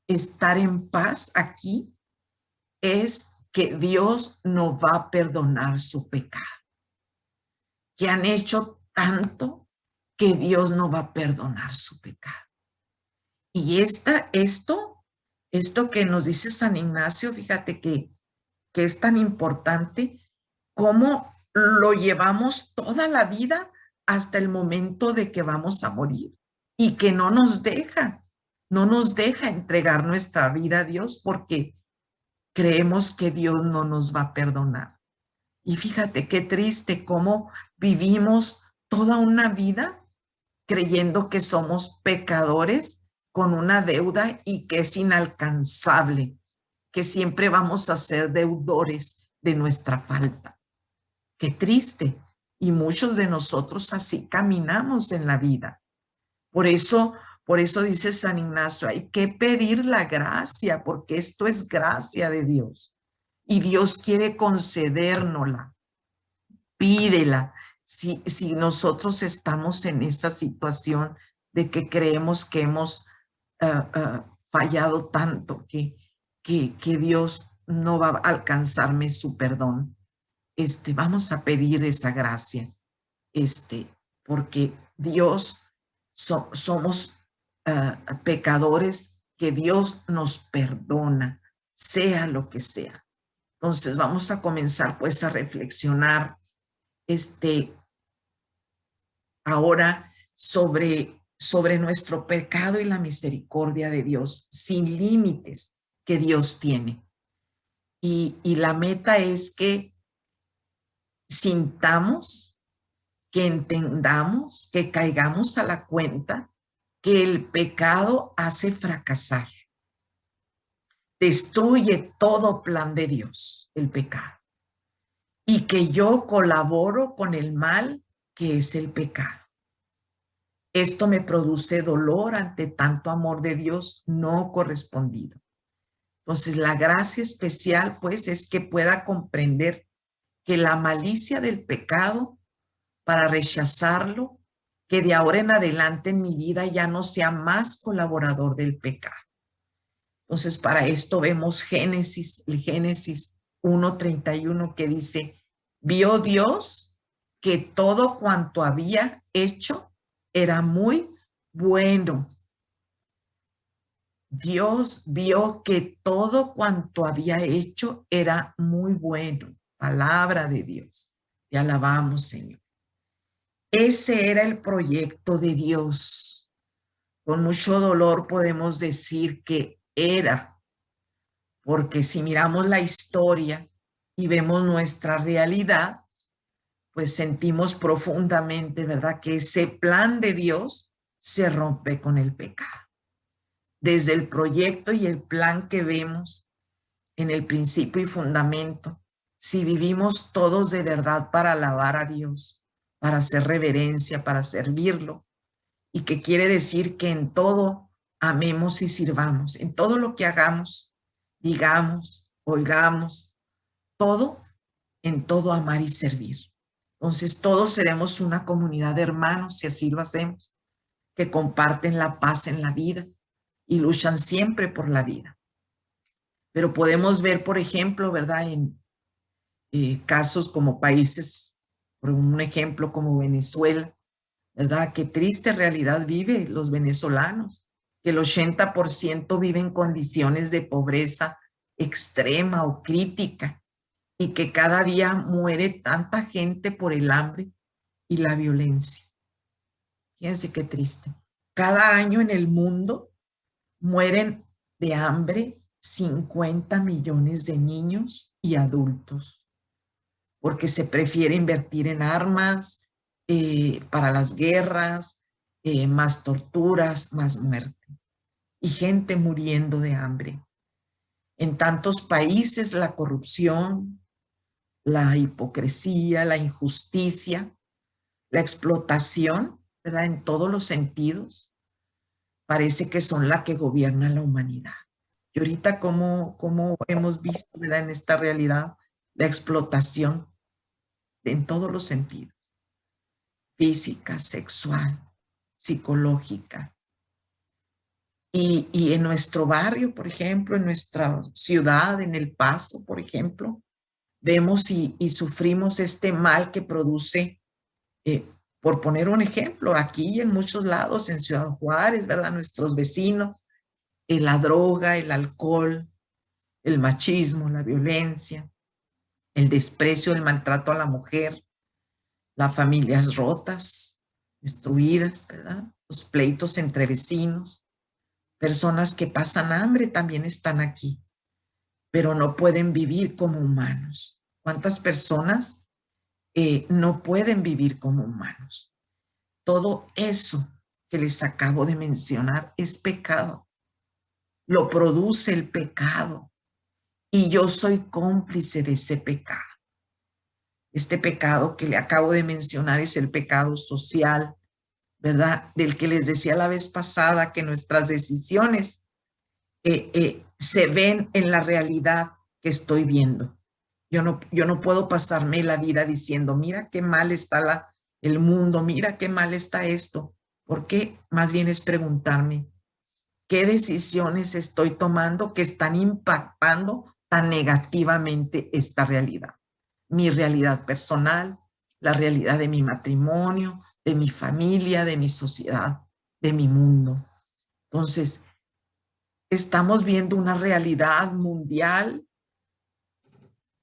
estar en paz aquí es que Dios no va a perdonar su pecado, que han hecho tanto que Dios no va a perdonar su pecado. Y esto que nos dice San Ignacio, fíjate que es tan importante, cómo lo llevamos toda la vida hasta el momento de que vamos a morir y que no nos deja entregar nuestra vida a Dios porque creemos que Dios no nos va a perdonar. Y fíjate qué triste cómo vivimos toda una vida creyendo que somos pecadores con una deuda y que es inalcanzable, que siempre vamos a ser deudores de nuestra falta. Qué triste. Y muchos de nosotros así caminamos en la vida. Por eso dice San Ignacio, hay que pedir la gracia, porque esto es gracia de Dios. Y Dios quiere concedérnosla. Pídela. Si nosotros estamos en esa situación de que creemos que hemos fallado tanto, que Dios no va a alcanzarme su perdón, vamos a pedir esa gracia, porque Dios, somos pecadores que Dios nos perdona, sea lo que sea. Entonces vamos a comenzar pues a reflexionar ahora sobre nuestro pecado y la misericordia de Dios sin límites que Dios tiene. Y la meta es que sintamos, que entendamos, que caigamos a la cuenta que el pecado hace fracasar. Destruye todo plan de Dios, el pecado. Y que yo colaboro con el mal que es el pecado. Esto me produce dolor ante tanto amor de Dios no correspondido. Entonces, la gracia especial, pues, es que pueda comprender que la malicia del pecado para rechazarlo, que de ahora en adelante en mi vida ya no sea más colaborador del pecado. Entonces, para esto vemos el Génesis 1:31 que dice, vio Dios que todo cuanto había hecho era muy bueno. Dios vio que todo cuanto había hecho era muy bueno. Palabra de Dios. Te alabamos, Señor. Ese era el proyecto de Dios. Con mucho dolor podemos decir que era, porque si miramos la historia y vemos nuestra realidad, pues sentimos profundamente, ¿verdad?, que ese plan de Dios se rompe con el pecado. Desde el proyecto y el plan que vemos en el principio y fundamento, si vivimos todos de verdad para alabar a Dios, para hacer reverencia, para servirlo, y que quiere decir que en todo amemos y sirvamos, en todo lo que hagamos, digamos, oigamos, todo, en todo amar y servir. Entonces todos seremos una comunidad de hermanos, si así lo hacemos, que comparten la paz en la vida y luchan siempre por la vida. Pero podemos ver, por ejemplo, ¿verdad?, en casos como países, por un ejemplo como Venezuela, ¿verdad?, qué triste realidad vive los venezolanos, que el 80% vive en condiciones de pobreza extrema o crítica y que cada día muere tanta gente por el hambre y la violencia. Fíjense qué triste. Cada año en el mundo mueren de hambre 50 millones de niños y adultos, porque se prefiere invertir en armas para las guerras, más torturas, más muerte, y gente muriendo de hambre. En tantos países la corrupción, la hipocresía, la injusticia, la explotación, ¿verdad?, en todos los sentidos, parece que son la que gobierna la humanidad. Y ahorita como hemos visto, ¿verdad?, en esta realidad, la explotación en todos los sentidos, física, sexual, psicológica. Y en nuestro barrio, por ejemplo, en nuestra ciudad, en El Paso, por ejemplo, vemos y sufrimos este mal que produce, por poner un ejemplo, aquí y en muchos lados, en Ciudad Juárez, ¿verdad?, nuestros vecinos, la droga, el alcohol, el machismo, la violencia, el desprecio, el maltrato a la mujer, las familias rotas, destruidas, ¿verdad?, los pleitos entre vecinos, personas que pasan hambre también están aquí, pero no pueden vivir como humanos. ¿Cuántas personas no pueden vivir como humanos? Todo eso que les acabo de mencionar es pecado. Lo produce el pecado. Y yo soy cómplice de ese pecado. Este pecado que le acabo de mencionar es el pecado social, ¿verdad?, del que les decía la vez pasada que nuestras decisiones se ven en la realidad que estoy viendo. Yo no puedo pasarme la vida diciendo, mira qué mal está el mundo, mira qué mal está esto. ¿Por qué? Más bien es preguntarme, ¿qué decisiones estoy tomando que están impactando tan negativamente esta realidad? Mi realidad personal, la realidad de mi matrimonio, de mi familia, de mi sociedad, de mi mundo. Entonces, estamos viendo una realidad mundial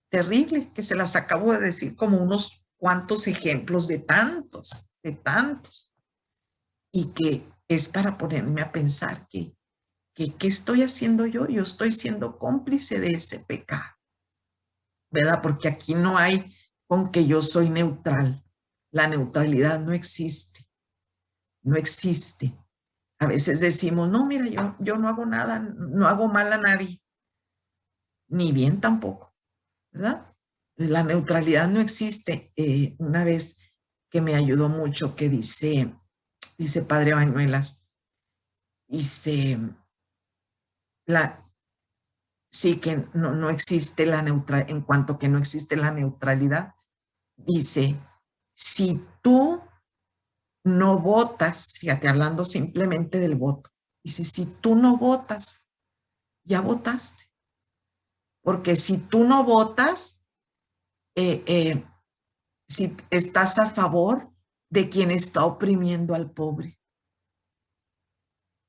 terrible, que se las acabo de decir como unos cuantos ejemplos de tantos, y que es para ponerme a pensar que ¿qué estoy haciendo yo? Yo estoy siendo cómplice de ese pecado, ¿verdad? Porque aquí no hay con que yo soy neutral. La neutralidad no existe, no existe. A veces decimos, no, mira, yo no hago nada, no hago mal a nadie, ni bien tampoco, ¿verdad? La neutralidad no existe. Una vez que me ayudó mucho, que dice Padre Bañuelas, dice, sí que no existe la neutralidad, en cuanto que no existe la neutralidad, dice, si tú no votas, fíjate, hablando simplemente del voto, dice, si tú no votas, ya votaste. Porque si tú no votas, si estás a favor de quien está oprimiendo al pobre.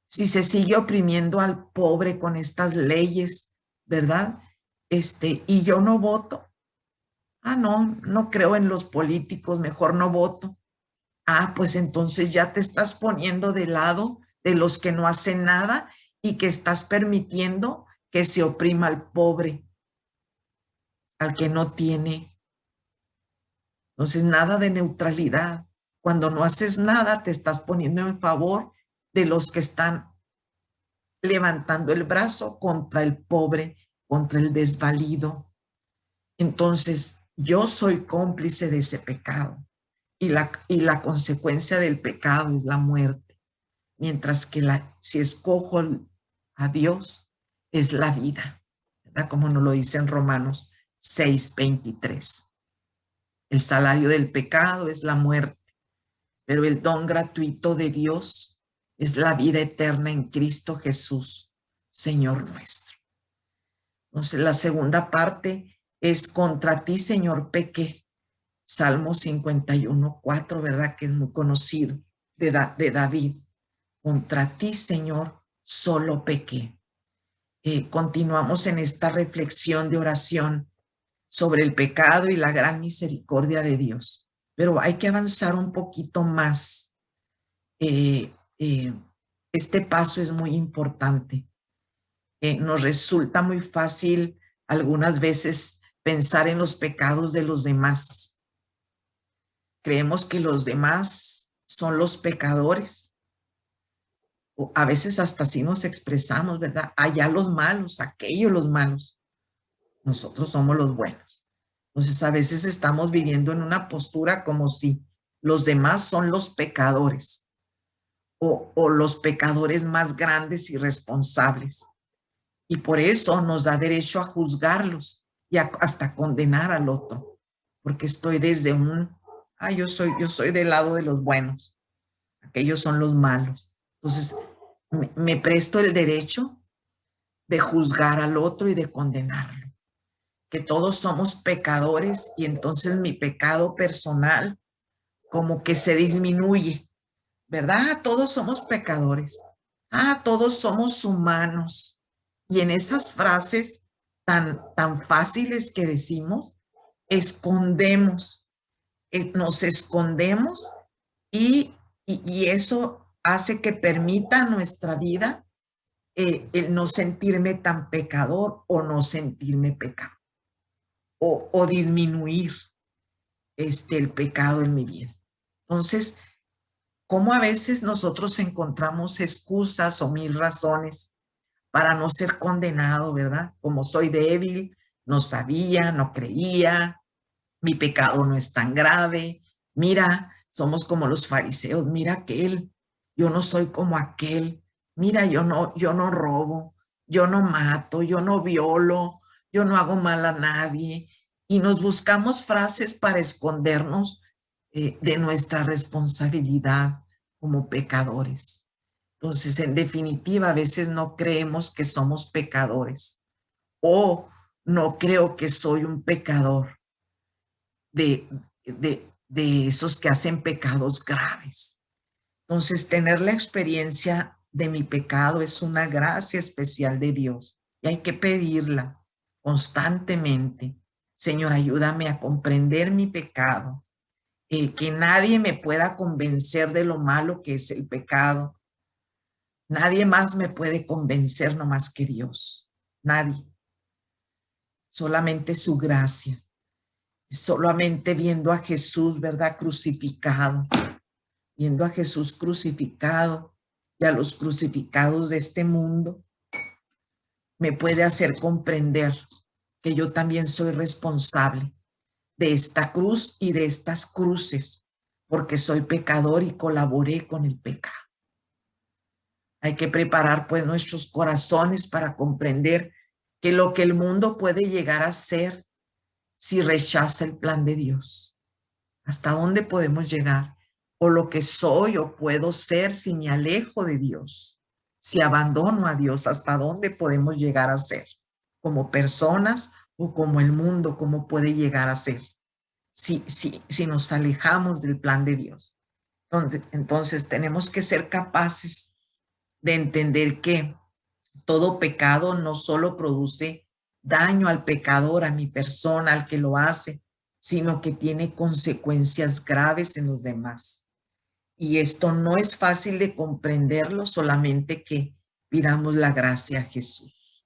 Si se sigue oprimiendo al pobre con estas leyes, ¿verdad? Y yo no voto. Ah, no creo en los políticos, mejor no voto. Ah, pues entonces ya te estás poniendo de lado de los que no hacen nada y que estás permitiendo que se oprima al pobre, al que no tiene. Entonces, nada de neutralidad. Cuando no haces nada, te estás poniendo en favor de los que están levantando el brazo contra el pobre, contra el desvalido. Entonces, yo soy cómplice de ese pecado y la consecuencia del pecado es la muerte, mientras que si escojo a Dios es la vida, ¿verdad? Como nos lo dice en Romanos 6:23. El salario del pecado es la muerte, pero el don gratuito de Dios es la vida eterna en Cristo Jesús, Señor nuestro. Entonces, la segunda parte es contra ti, Señor, pequé. Salmo 51:4, ¿verdad? Que es muy conocido de David. Contra ti, Señor, solo pequé. Continuamos en esta reflexión de oración sobre el pecado y la gran misericordia de Dios. Pero hay que avanzar un poquito más. Este paso es muy importante. Nos resulta muy fácil algunas veces pensar en los pecados de los demás. Creemos que los demás son los pecadores. O a veces hasta así nos expresamos, ¿verdad? Allá los malos, aquellos los malos. Nosotros somos los buenos. Entonces a veces estamos viviendo en una postura como si los demás son los pecadores o los pecadores más grandes y responsables. Y por eso nos da derecho a juzgarlos y hasta condenar al otro, porque estoy desde yo soy del lado de los buenos, aquellos son los malos. Entonces me presto el derecho de juzgar al otro y de condenarlo, que todos somos pecadores y entonces mi pecado personal como que se disminuye, ¿verdad? Todos somos pecadores. Todos somos humanos. Y en esas frases tan fáciles que decimos, nos escondemos y eso hace que permita nuestra vida el no sentirme tan pecador o no sentirme pecado o disminuir el pecado en mi vida. Entonces, ¿cómo a veces nosotros encontramos excusas o 1000 razones para no ser condenado, ¿verdad? Como soy débil, no sabía, no creía, mi pecado no es tan grave. Mira, somos como los fariseos, mira aquel, yo no soy como aquel. Mira, yo no robo, yo no mato, yo no violo, yo no hago mal a nadie. Y nos buscamos frases para escondernos de nuestra responsabilidad como pecadores. Entonces, en definitiva, a veces no creemos que somos pecadores o no creo que soy un pecador de esos que hacen pecados graves. Entonces, tener la experiencia de mi pecado es una gracia especial de Dios y hay que pedirla constantemente. Señor, ayúdame a comprender mi pecado, que nadie me pueda convencer de lo malo que es el pecado. Nadie más me puede convencer no más que Dios. Nadie. Solamente su gracia. Solamente viendo a Jesús, ¿verdad? Crucificado. Viendo a Jesús crucificado y a los crucificados de este mundo, me puede hacer comprender que yo también soy responsable de esta cruz y de estas cruces, porque soy pecador y colaboré con el pecado. Hay que preparar pues nuestros corazones para comprender que lo que el mundo puede llegar a ser si rechaza el plan de Dios. ¿Hasta dónde podemos llegar? O lo que soy o puedo ser si me alejo de Dios, si abandono a Dios, ¿hasta dónde podemos llegar a ser? Como personas o como el mundo, ¿cómo puede llegar a ser? Si nos alejamos del plan de Dios. Entonces tenemos que ser capaces de entender que todo pecado no solo produce daño al pecador, a mi persona, al que lo hace, sino que tiene consecuencias graves en los demás. Y esto no es fácil de comprenderlo, solamente que pidamos la gracia a Jesús.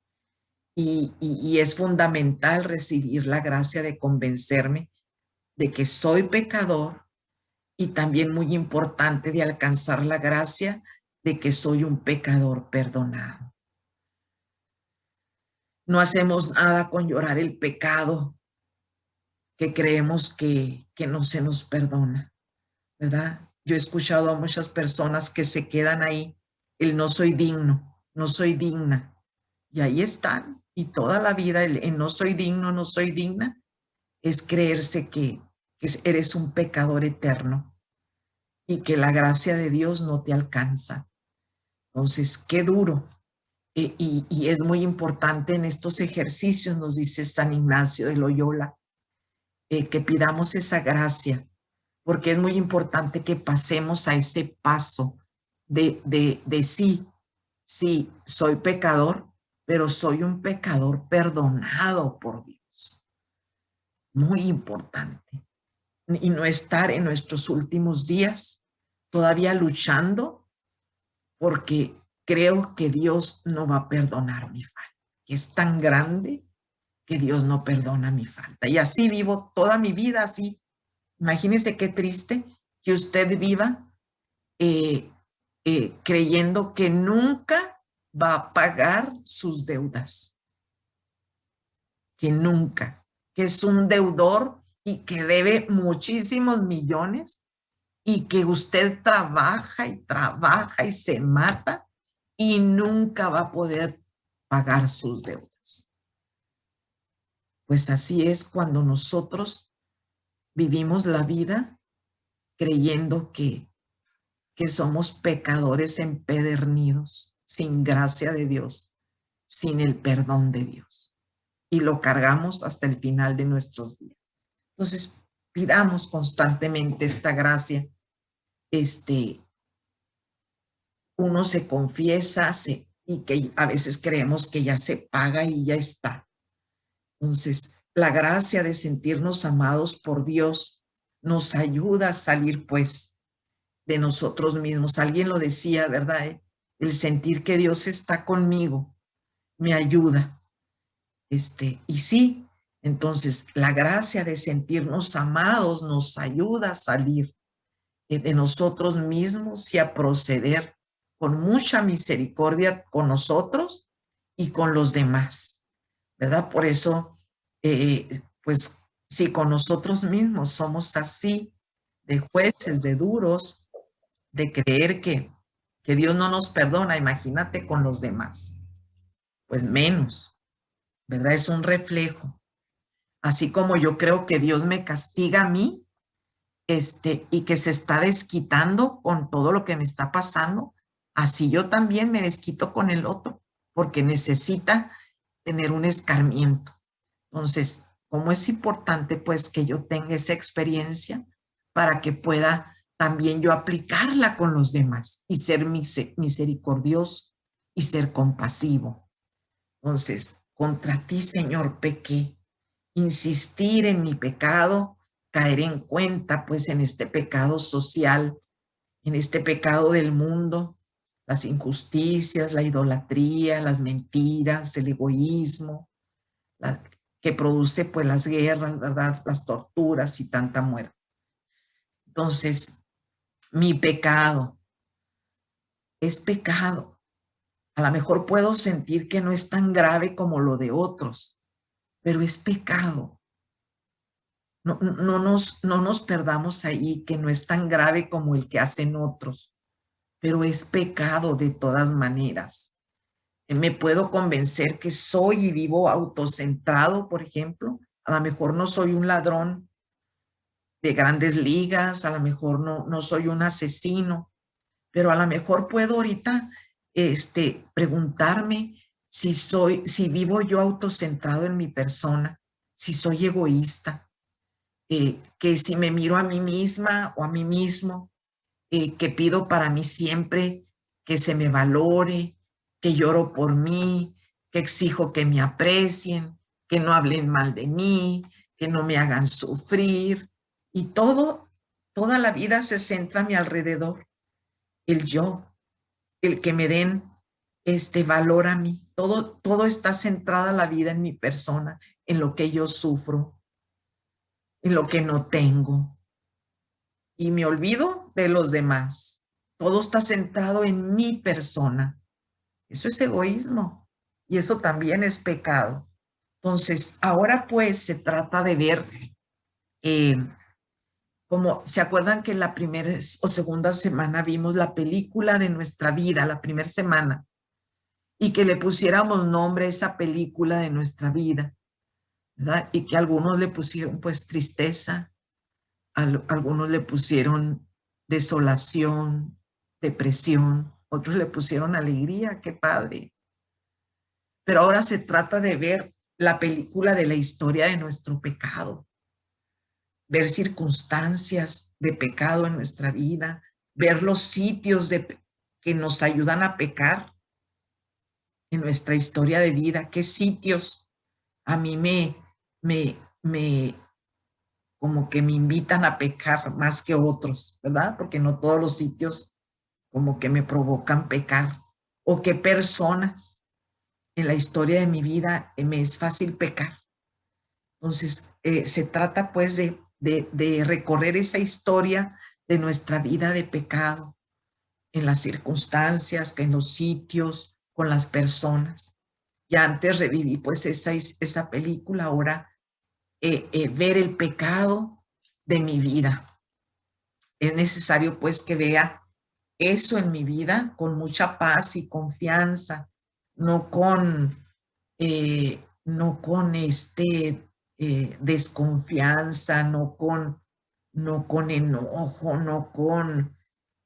Y es fundamental recibir la gracia de convencerme de que soy pecador, y también muy importante de alcanzar la gracia de que soy un pecador perdonado. No hacemos nada con llorar el pecado que creemos que no se nos perdona, ¿verdad? Yo he escuchado a muchas personas que se quedan ahí, el no soy digno, no soy digna, y ahí están, y toda la vida el no soy digno, no soy digna, es creerse que eres un pecador eterno y que la gracia de Dios no te alcanza. Entonces, qué duro. Y es muy importante en estos ejercicios, nos dice San Ignacio de Loyola, que pidamos esa gracia, porque es muy importante que pasemos a ese paso de sí, soy pecador, pero soy un pecador perdonado por Dios. Muy importante. Y no estar en nuestros últimos días todavía luchando porque creo que Dios no va a perdonar mi falta, que es tan grande que Dios no perdona mi falta. Y así vivo toda mi vida, así. Imagínense qué triste que usted viva creyendo que nunca va a pagar sus deudas, que nunca, que es un deudor y que debe muchísimos millones y que usted trabaja y se mata y nunca va a poder pagar sus deudas. Pues así es cuando nosotros vivimos la vida creyendo que somos pecadores empedernidos, sin gracia de Dios, sin el perdón de Dios. Y lo cargamos hasta el final de nuestros días. Entonces, pidamos constantemente esta gracia. Uno se confiesa y que a veces creemos que ya se paga y ya está. Entonces, la gracia de sentirnos amados por Dios nos ayuda a salir, pues, de nosotros mismos. Alguien lo decía, ¿verdad? El sentir que Dios está conmigo me ayuda. Y sí, entonces, la gracia de sentirnos amados nos ayuda a salir de nosotros mismos y a proceder con mucha misericordia con nosotros y con los demás, ¿verdad? Por eso, pues, si con nosotros mismos somos así, de jueces, de duros, de creer que Dios no nos perdona, imagínate con los demás, pues menos, ¿verdad? Es un reflejo. Así como yo creo que Dios me castiga a mí, y que se está desquitando con todo lo que me está pasando, así yo también me desquito con el otro, porque necesita tener un escarmiento. Entonces, ¿cómo es importante pues que yo tenga esa experiencia para que pueda también yo aplicarla con los demás y ser misericordioso y ser compasivo? Entonces, contra ti, Señor, pequé. Insistir en mi pecado, caer en cuenta pues en este pecado social, en este pecado del mundo, las injusticias, la idolatría, las mentiras, el egoísmo, que produce pues las guerras, ¿verdad? Las torturas y tanta muerte. Entonces, mi pecado es pecado. A lo mejor puedo sentir que no es tan grave como lo de otros, pero es pecado. No nos perdamos ahí, que no es tan grave como el que hacen otros, pero es pecado de todas maneras. Me puedo convencer que soy y vivo autocentrado, por ejemplo. A lo mejor no soy un ladrón de grandes ligas, a lo mejor no soy un asesino, pero a lo mejor puedo ahorita preguntarme si vivo yo autocentrado en mi persona, si soy egoísta, que si me miro a mí misma o a mí mismo, que pido para mí siempre que se me valore, que lloro por mí, que exijo que me aprecien, que no hablen mal de mí, que no me hagan sufrir. Y toda la vida se centra a mi alrededor, el yo, el que me den valor a mí. Todo está centrada la vida en mi persona, en lo que yo sufro, en lo que no tengo. Y me olvido de los demás. Todo está centrado en mi persona. Eso es egoísmo y eso también es pecado. Entonces, ahora pues se trata de ver, como se acuerdan que en la primera o segunda semana vimos la película de nuestra vida, la primera semana, y que le pusiéramos nombre a esa película de nuestra vida, ¿verdad? Y que algunos le pusieron pues tristeza, algunos le pusieron desolación, depresión, otros le pusieron alegría, qué padre. Pero ahora se trata de ver la película de la historia de nuestro pecado, ver circunstancias de pecado en nuestra vida, ver los sitios que nos ayudan a pecar en nuestra historia de vida, qué sitios a mí como que me invitan a pecar más que otros, ¿verdad? Porque no todos los sitios como que me provocan pecar, o qué personas en la historia de mi vida me es fácil pecar. Entonces, se trata pues de recorrer esa historia de nuestra vida de pecado, en las circunstancias, en los sitios, con las personas. Ya antes reviví pues esa película, ahora ver el pecado de mi vida. Es necesario pues que vea eso en mi vida con mucha paz y confianza, no con desconfianza, no con enojo, no con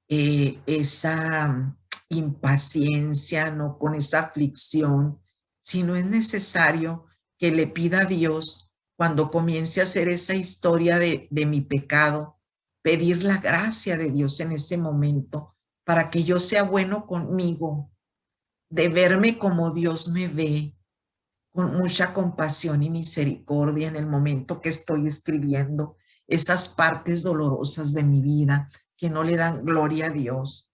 esa impaciencia, no con esa aflicción, sino es necesario que le pida a Dios, cuando comience a hacer esa historia de mi pecado, pedir la gracia de Dios en ese momento para que yo sea bueno conmigo, de verme como Dios me ve, con mucha compasión y misericordia en el momento que estoy escribiendo esas partes dolorosas de mi vida que no le dan gloria a Dios.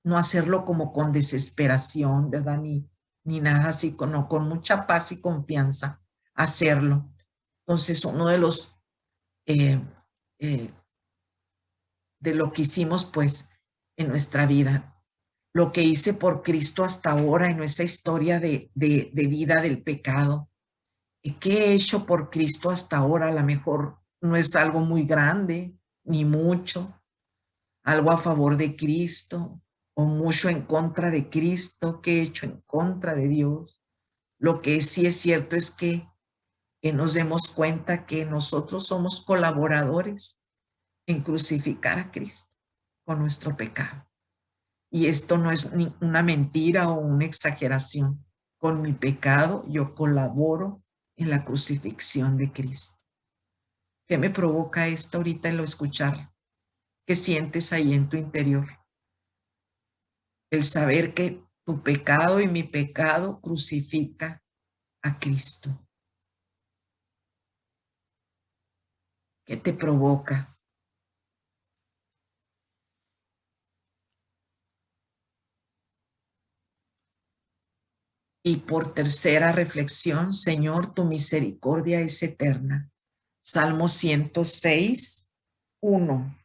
No hacerlo como con desesperación, ¿verdad? Ni nada así, con mucha paz y confianza hacerlo. Entonces, uno de los de lo que hicimos pues en nuestra vida, lo que hice por Cristo hasta ahora en esa historia de vida del pecado. ¿Qué he hecho por Cristo hasta ahora? A lo mejor no es algo muy grande, ni mucho, algo a favor de Cristo o mucho en contra de Cristo. ¿Qué he hecho en contra de Dios? Lo que sí es cierto es que nos demos cuenta que nosotros somos colaboradores en crucificar a Cristo con nuestro pecado. Y esto no es una mentira o una exageración. Con mi pecado yo colaboro en la crucifixión de Cristo. ¿Qué me provoca esto ahorita en lo escuchar? ¿Qué sientes ahí en tu interior? El saber que tu pecado y mi pecado crucifica a Cristo. ¿Qué te provoca? Y por tercera reflexión, Señor, tu misericordia es eterna. Salmo 106, 1.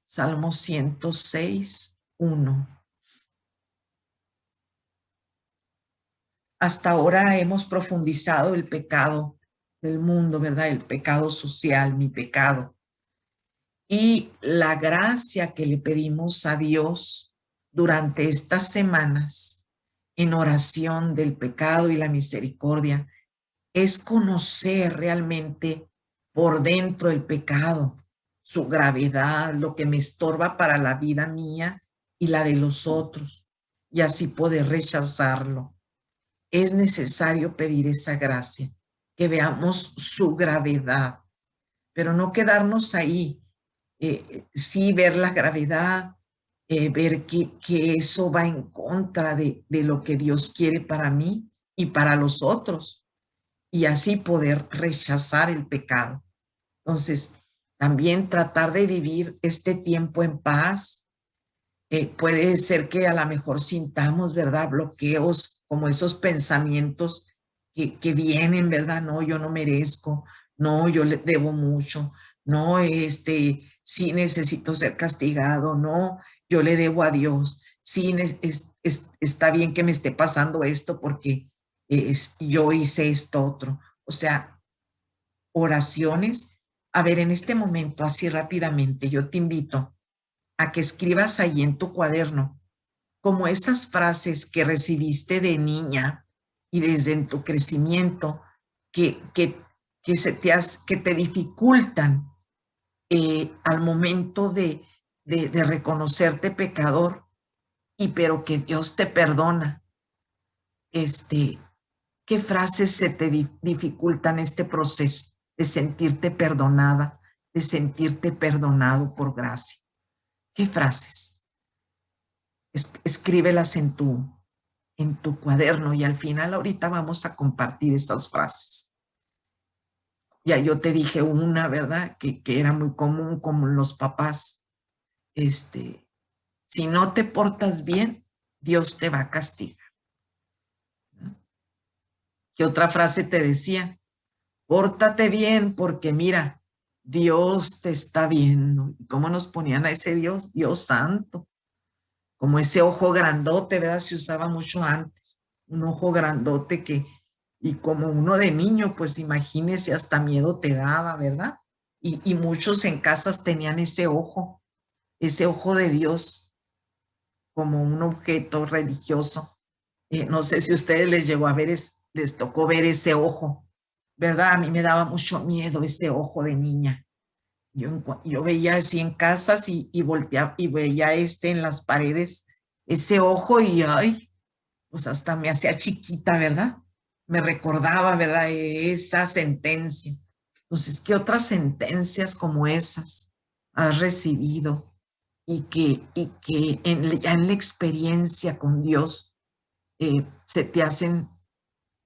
Salmo 106, 1. Hasta ahora hemos profundizado el pecado del mundo, ¿verdad? El pecado social, mi pecado. Y la gracia que le pedimos a Dios durante estas semanas en oración del pecado y la misericordia es conocer realmente por dentro el pecado, su gravedad, lo que me estorba para la vida mía y la de los otros, y así poder rechazarlo. Es necesario pedir esa gracia, que veamos su gravedad, pero no quedarnos ahí. Sí ver la gravedad, ver que eso va en contra de lo que Dios quiere para mí y para los otros, y así poder rechazar el pecado. Entonces, también tratar de vivir este tiempo en paz. Puede ser que a lo mejor sintamos, ¿verdad? Bloqueos, como esos pensamientos que vienen, ¿verdad? No, yo no merezco, no, yo le debo mucho, no, sí necesito ser castigado, no, yo le debo a Dios, sí, está bien que me esté pasando esto porque yo hice esto otro. O sea, oraciones. A ver, en este momento, así rápidamente, yo te invito a que escribas ahí en tu cuaderno como esas frases que recibiste de niña y desde en tu crecimiento que te dificultan al momento de reconocerte pecador, pero que Dios te perdona. ¿Qué frases se te dificultan este proceso de sentirte perdonada, de sentirte perdonado por gracia? ¿Qué frases? Escríbelas en tu cuaderno y al final ahorita vamos a compartir esas frases. Ya yo te dije una, ¿verdad? Que era muy común, como los papás. Si no te portas bien, Dios te va a castigar. ¿Qué otra frase te decía? Pórtate bien porque mira, Dios te está viendo. ¿Y cómo nos ponían a ese Dios? Dios santo. Como ese ojo grandote, ¿verdad? Se usaba mucho antes. Un ojo grandote y como uno de niño, pues imagínese, hasta miedo te daba, ¿verdad? Y muchos en casas tenían ese ojo de Dios, como un objeto religioso. No sé si a ustedes les llegó a ver, les tocó ver ese ojo, ¿verdad? A mí me daba mucho miedo ese ojo de niña. Yo veía así en casas y volteaba y veía en las paredes, ese ojo y ay, pues hasta me hacía chiquita, ¿verdad? Me recordaba, ¿verdad? Esa sentencia. Entonces, ¿qué otras sentencias como esas has recibido y que ya en la experiencia con Dios se te hacen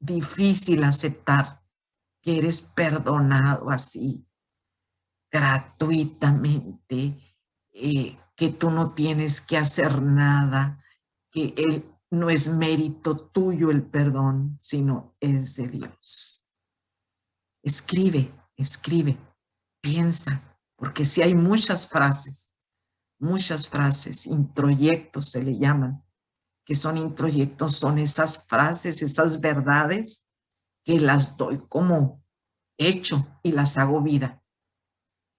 difícil aceptar que eres perdonado así, gratuitamente, que tú no tienes que hacer nada, que no es mérito tuyo el perdón, sino es de Dios? Escribe, piensa, porque si hay muchas frases, introyectos se le llaman. Que son introyectos? Son esas frases, esas verdades que las doy como hecho y las hago vida.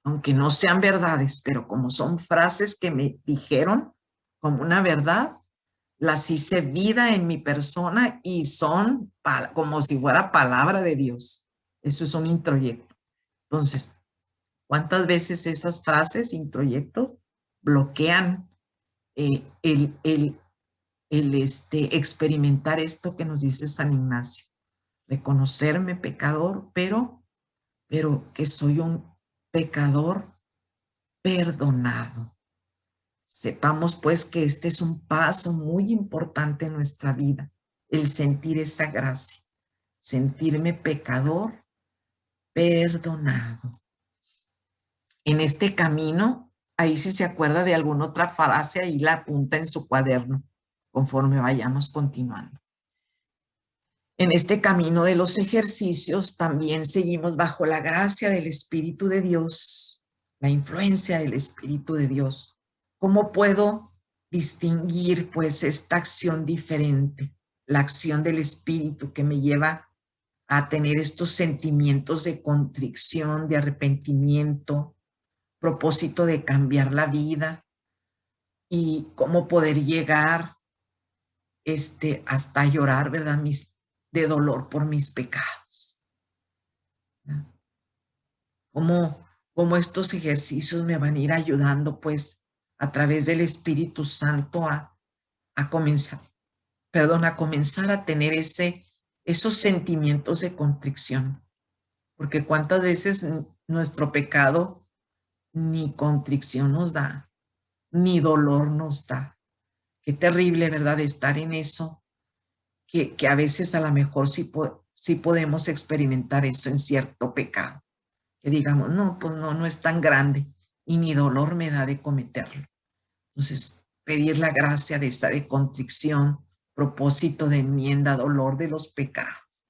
Aunque no sean verdades, pero como son frases que me dijeron como una verdad, las hice vida en mi persona y son como si fuera palabra de Dios. Eso es un introyecto. Entonces, ¿cuántas veces esas frases, introyectos, bloquean el experimentar esto que nos dice San Ignacio? Reconocerme pecador, pero que soy un pecador perdonado. Sepamos pues que este es un paso muy importante en nuestra vida, el sentir esa gracia, sentirme pecador perdonado. En este camino, ahí si se acuerda de alguna otra frase, ahí la apunta en su cuaderno, conforme vayamos continuando. En este camino de los ejercicios también seguimos bajo la gracia del Espíritu de Dios, la influencia del Espíritu de Dios. ¿Cómo puedo distinguir pues esta acción diferente? La acción del Espíritu que me lleva a tener estos sentimientos de contrición, de arrepentimiento, propósito de cambiar la vida. y cómo poder llegar hasta llorar, ¿verdad? De dolor por mis pecados. Cómo estos ejercicios me van a ir ayudando, pues, a través del Espíritu Santo a comenzar, a comenzar a tener esos sentimientos de contrición. Porque cuántas veces nuestro pecado ni contrición nos da, ni dolor nos da. Qué terrible, ¿verdad? Estar en eso, que a veces a lo mejor sí podemos experimentar eso en cierto pecado. Que digamos, no, pues no es tan grande y ni dolor me da de cometerlo. Entonces, pedir la gracia de esa de contrición, propósito de enmienda, dolor de los pecados.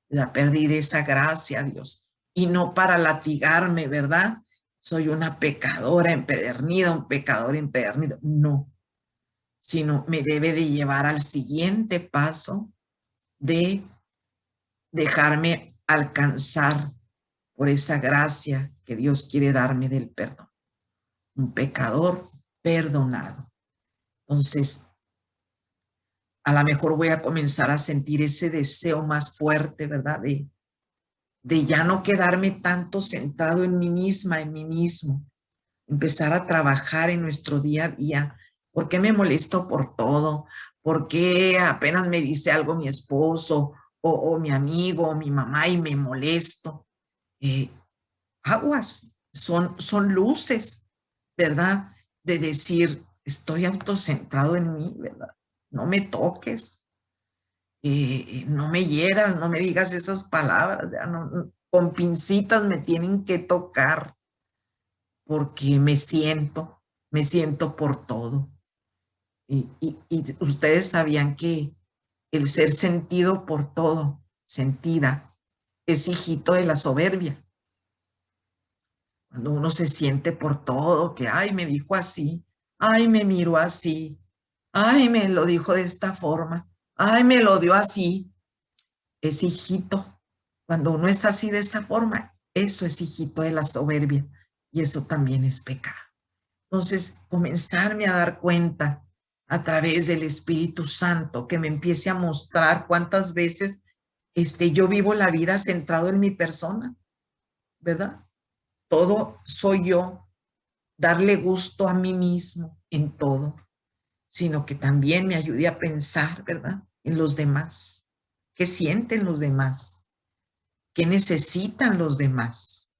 La pedir esa gracia a Dios. Y no para latigarme, ¿verdad? Soy una pecadora empedernida, un pecador empedernido. No, sino me debe de llevar al siguiente paso de dejarme alcanzar por esa gracia que Dios quiere darme del perdón. Un pecador perdonado. Entonces, a lo mejor voy a comenzar a sentir ese deseo más fuerte, ¿verdad? De ya no quedarme tanto centrado en mí misma, en mí mismo. Empezar a trabajar en nuestro día a día. ¿Por qué me molesto por todo? ¿Por qué apenas me dice algo mi esposo o mi amigo o mi mamá y me molesto? Aguas, son luces, ¿verdad? De decir, estoy autocentrado en mí, ¿verdad? No me toques, no me hieras, no me digas esas palabras, ya con pincitas me tienen que tocar porque me siento por todo. Y ustedes sabían que el ser sentido por todo, sentida, es hijito de la soberbia. Cuando uno se siente por todo, que, ay, me dijo así, ay, me miró así, ay, me lo dijo de esta forma, ay, me lo dio así, es hijito. Cuando uno es así de esa forma, eso es hijito de la soberbia y eso también es pecado. Entonces, comenzarme a dar cuenta a través del Espíritu Santo, que me empiece a mostrar cuántas veces yo vivo la vida centrado en mi persona, ¿verdad? Todo soy yo, darle gusto a mí mismo en todo, sino que también me ayude a pensar, ¿verdad? En los demás. ¿Qué sienten los demás? ¿Qué necesitan los demás?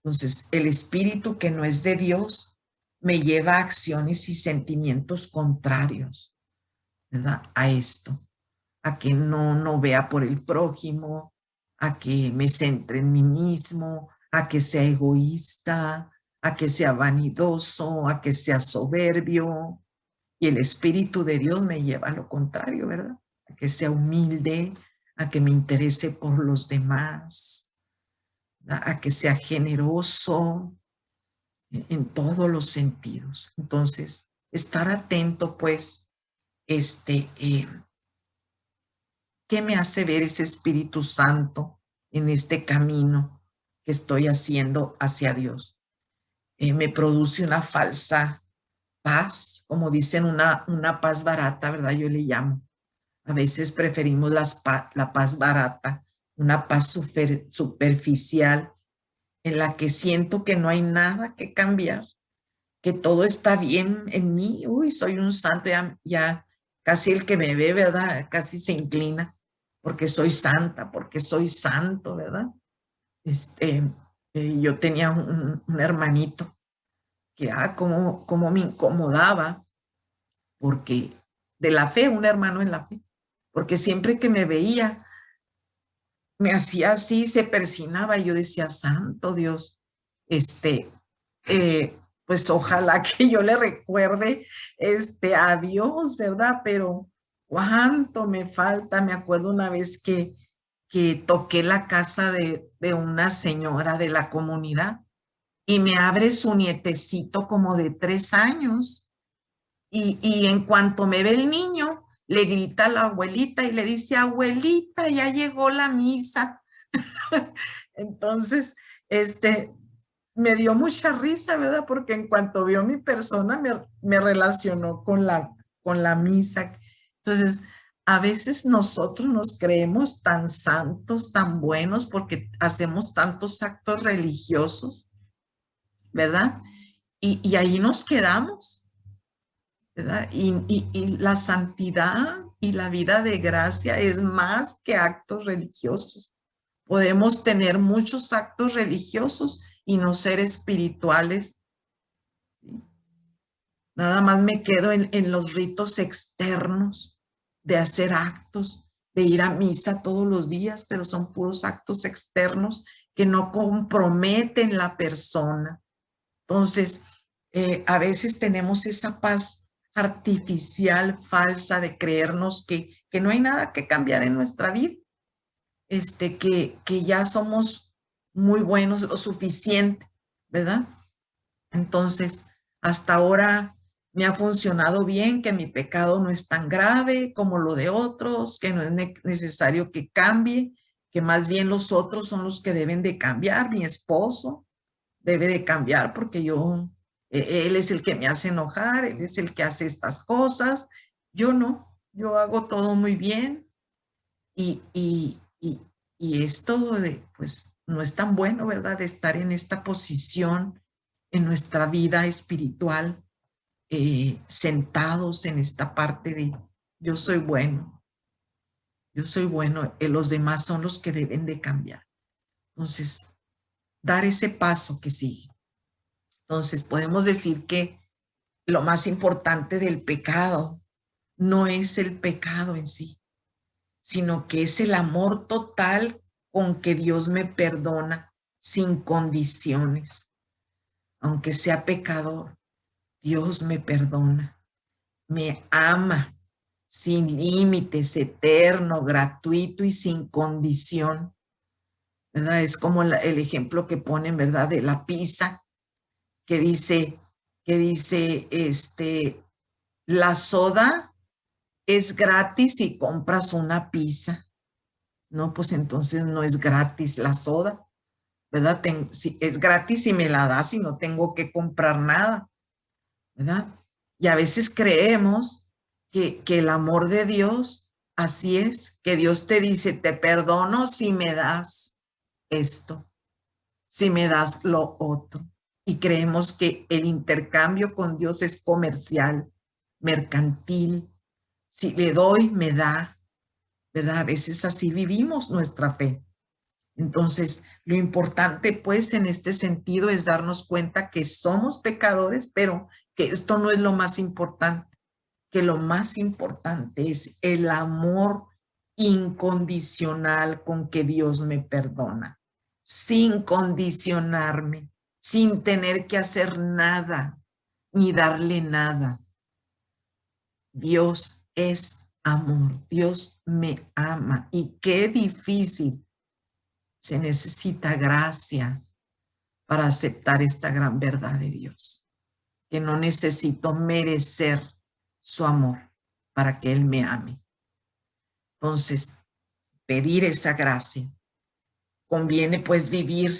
Entonces, el espíritu que no es de Dios me lleva a acciones y sentimientos contrarios, ¿verdad? A esto, a que no vea por el prójimo, a que me centre en mí mismo, a que sea egoísta, a que sea vanidoso, a que sea soberbio. Y el Espíritu de Dios me lleva a lo contrario, ¿verdad? A que sea humilde, a que me interese por los demás, ¿verdad? A que sea generoso en todos los sentidos. Entonces, estar atento, pues, ¿qué me hace ver ese Espíritu Santo en este camino que estoy haciendo hacia Dios? Me produce una falsa paz, como dicen, una paz barata, ¿verdad? Yo le llamo. A veces preferimos la paz barata, una paz superficial, en la que siento que no hay nada que cambiar, que todo está bien en mí. Uy, soy un santo, ya casi el que me ve, ¿verdad? Casi se inclina, porque soy santa, porque soy santo, ¿verdad? Yo tenía un hermanito que, como me incomodaba, porque de la fe, un hermano en la fe, porque siempre que me veía, me hacía así, se persinaba y yo decía, santo Dios, pues ojalá que yo le recuerde a Dios, ¿verdad? Pero cuánto me falta. Me acuerdo una vez que toqué la casa de una señora de la comunidad y me abre su nietecito como de 3 años. Y en cuanto me ve el niño, le grita a la abuelita y le dice, abuelita, ya llegó la misa. Entonces, me dio mucha risa, ¿verdad? Porque en cuanto vio mi persona, me relacionó con la misa. Entonces, a veces nosotros nos creemos tan santos, tan buenos, porque hacemos tantos actos religiosos, ¿verdad? Y ahí nos quedamos, ¿verdad? Y la santidad y la vida de gracia es más que actos religiosos. Podemos tener muchos actos religiosos y no ser espirituales. ¿Sí? Nada más me quedo en los ritos externos de hacer actos, de ir a misa todos los días, pero son puros actos externos que no comprometen la persona. Entonces, a veces tenemos esa paz artificial, falsa, de creernos que no hay nada que cambiar en nuestra vida, que ya somos muy buenos, lo suficiente, ¿verdad? Entonces, hasta ahora me ha funcionado bien, que mi pecado no es tan grave como lo de otros, que no es necesario que cambie, que más bien los otros son los que deben de cambiar. Mi esposo debe de cambiar porque él es el que me hace enojar, él es el que hace estas cosas. Yo no, yo hago todo muy bien y esto pues no es tan bueno, ¿verdad? De estar en esta posición en nuestra vida espiritual, sentados en esta parte de yo soy bueno, los demás son los que deben de cambiar. Entonces, dar ese paso que sigue. Entonces, podemos decir que lo más importante del pecado no es el pecado en sí, sino que es el amor total con que Dios me perdona sin condiciones. Aunque sea pecador, Dios me perdona, me ama sin límites, eterno, gratuito y sin condición, ¿verdad? Es como el ejemplo que ponen, ¿verdad? De la pizza, que dice, la soda es gratis si compras una pizza. No, pues entonces no es gratis la soda, ¿verdad? Si es gratis si me la das y no tengo que comprar nada, ¿verdad? Y a veces creemos que el amor de Dios, así es, que Dios te dice, te perdono si me das esto, si me das lo otro. Y creemos que el intercambio con Dios es comercial, mercantil. Si le doy, me da, ¿verdad? A veces así vivimos nuestra fe. Entonces, lo importante, pues, en este sentido es darnos cuenta que somos pecadores, pero que esto no es lo más importante, que lo más importante es el amor incondicional con que Dios me perdona, sin condicionarme, sin tener que hacer nada, ni darle nada. Dios es amor, Dios me ama y qué difícil. Se necesita gracia para aceptar esta gran verdad de Dios, que no necesito merecer su amor para que Él me ame. Entonces, pedir esa gracia. Conviene pues vivir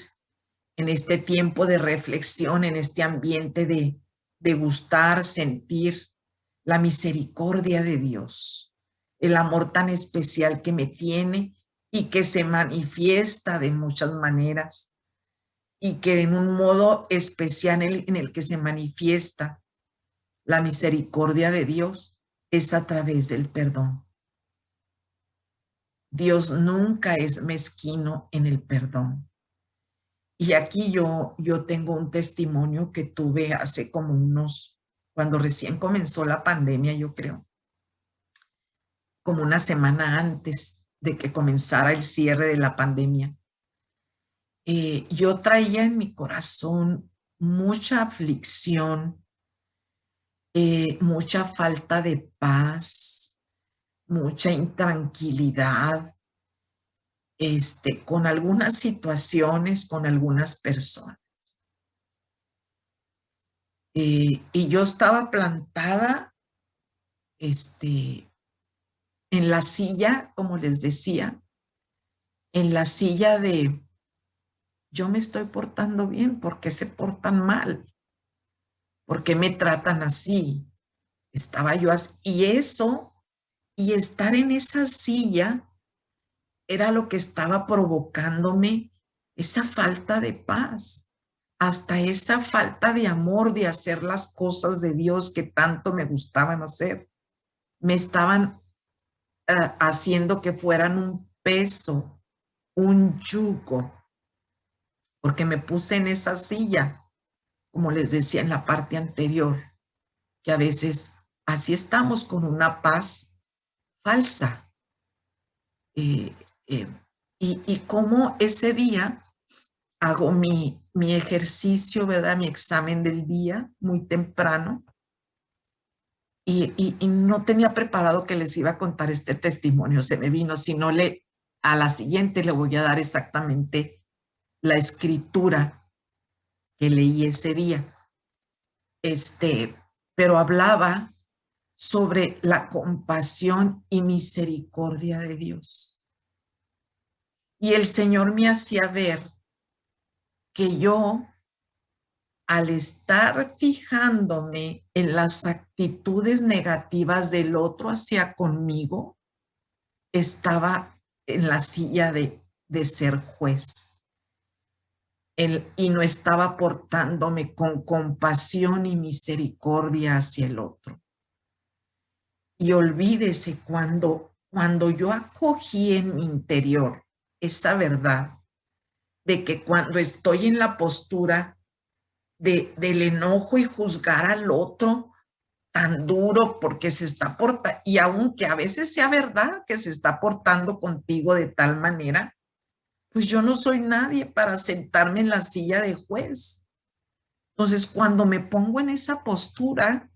en este tiempo de reflexión, en este ambiente de gustar, sentir la misericordia de Dios, el amor tan especial que me tiene y que se manifiesta de muchas maneras y que en un modo especial en el que se manifiesta la misericordia de Dios es a través del perdón. Dios nunca es mezquino en el perdón. Y aquí yo tengo un testimonio que tuve hace como cuando recién comenzó la pandemia, yo creo, como una semana antes de que comenzara el cierre de la pandemia. Yo traía en mi corazón mucha aflicción, mucha falta de paz, mucha intranquilidad, con algunas situaciones, con algunas personas. Y yo estaba plantada, en la silla, como les decía, en la silla yo me estoy portando bien, ¿por qué se portan mal? ¿Por qué me tratan así? Estaba yo así, y estar en esa silla era lo que estaba provocándome esa falta de paz, hasta esa falta de amor de hacer las cosas de Dios que tanto me gustaban hacer. Me estaban haciendo que fueran un peso, un yugo, porque me puse en esa silla, como les decía en la parte anterior, que a veces así estamos con una paz falsa. Y como ese día hago mi ejercicio, ¿verdad? Mi examen del día muy temprano. Y no tenía preparado que les iba a contar este testimonio, se me vino, sino a la siguiente le voy a dar exactamente la escritura que leí ese día. Pero hablaba sobre la compasión y misericordia de Dios. Y el Señor me hacía ver que yo, al estar fijándome en las actitudes negativas del otro hacia conmigo, estaba en la silla de ser juez. Y no estaba portándome con compasión y misericordia hacia el otro. Y olvídese, cuando yo acogí en mi interior esa verdad de que cuando estoy en la postura del enojo y juzgar al otro tan duro porque se está portando, y aunque a veces sea verdad que se está portando contigo de tal manera, pues yo no soy nadie para sentarme en la silla de juez. Entonces, cuando me pongo en esa postura,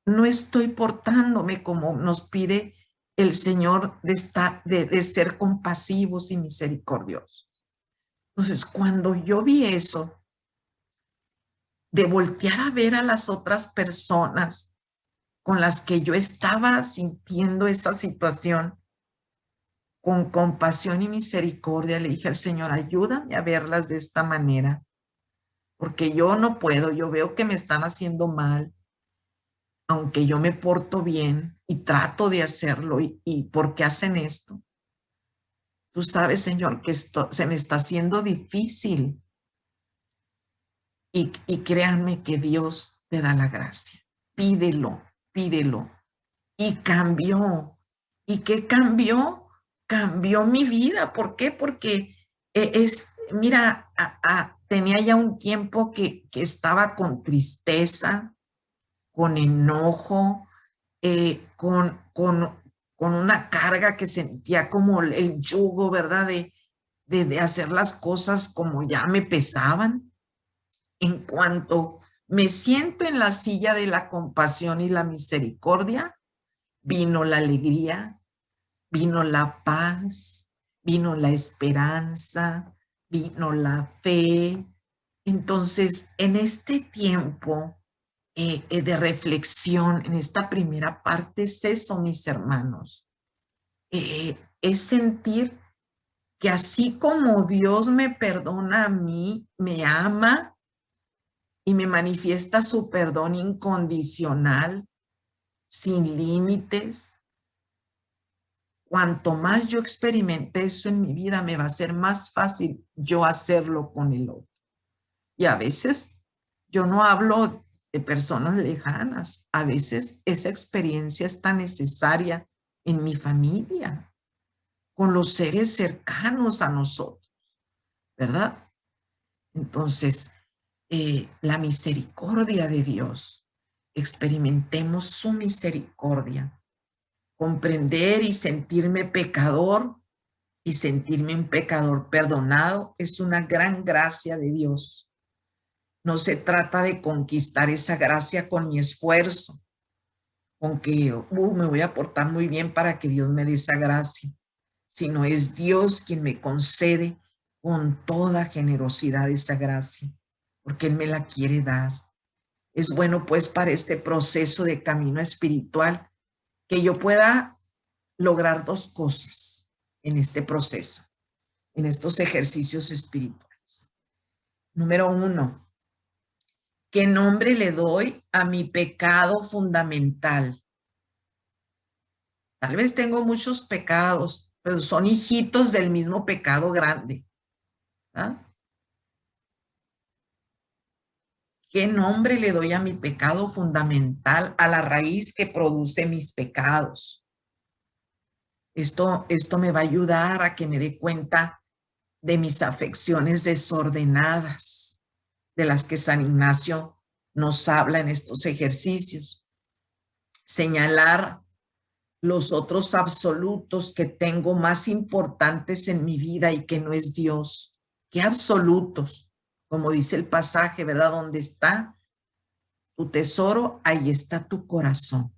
no estoy portándome como nos pide el Señor de ser compasivos y misericordiosos. Entonces, cuando yo vi eso, de voltear a ver a las otras personas con las que yo estaba sintiendo esa situación, con compasión y misericordia, le dije al Señor, ayúdame a verlas de esta manera, porque yo no puedo, yo veo que me están haciendo mal, aunque yo me porto bien y trato de hacerlo, y ¿por qué hacen esto? Tú sabes, Señor, que esto se me está haciendo difícil. Y créanme que Dios te da la gracia. Pídelo, pídelo. Y cambió. ¿Y qué cambió? Cambió mi vida. ¿Por qué? Porque mira, tenía ya un tiempo que estaba con tristeza, con enojo, con una carga que sentía como el yugo, ¿verdad? De hacer las cosas como ya me pesaban. En cuanto me siento en la silla de la compasión y la misericordia, vino la alegría, vino la paz, vino la esperanza, vino la fe. Entonces, en este tiempo de reflexión, en esta primera parte, es eso, mis hermanos. Es sentir que así como Dios me perdona a mí, me ama y me manifiesta su perdón incondicional, sin límites. Cuanto más yo experimente eso en mi vida, me va a ser más fácil yo hacerlo con el otro. Y a veces yo no hablo de personas lejanas, a veces esa experiencia es tan necesaria en mi familia, con los seres cercanos a nosotros, ¿verdad? Entonces, la misericordia de Dios, experimentemos su misericordia, comprender y sentirme pecador y sentirme un pecador perdonado es una gran gracia de Dios. No se trata de conquistar esa gracia con mi esfuerzo, con que me voy a portar muy bien para que Dios me dé esa gracia, sino es Dios quien me concede con toda generosidad esa gracia, porque Él me la quiere dar. Es bueno, pues, para este proceso de camino espiritual, que yo pueda lograr dos cosas en este proceso. en estos ejercicios espirituales. Número 1, ¿qué nombre le doy a mi pecado fundamental? Tal vez tengo muchos pecados, pero son hijitos del mismo pecado grande. ¿Ah? ¿Qué nombre le doy a mi pecado fundamental, a la raíz que produce mis pecados? Esto me va a ayudar a que me dé cuenta de mis afecciones desordenadas, de las que San Ignacio nos habla en estos ejercicios. Señalar los otros absolutos que tengo más importantes en mi vida y que no es Dios. ¿Qué absolutos? Como dice el pasaje, ¿verdad? Donde está tu tesoro, ahí está tu corazón.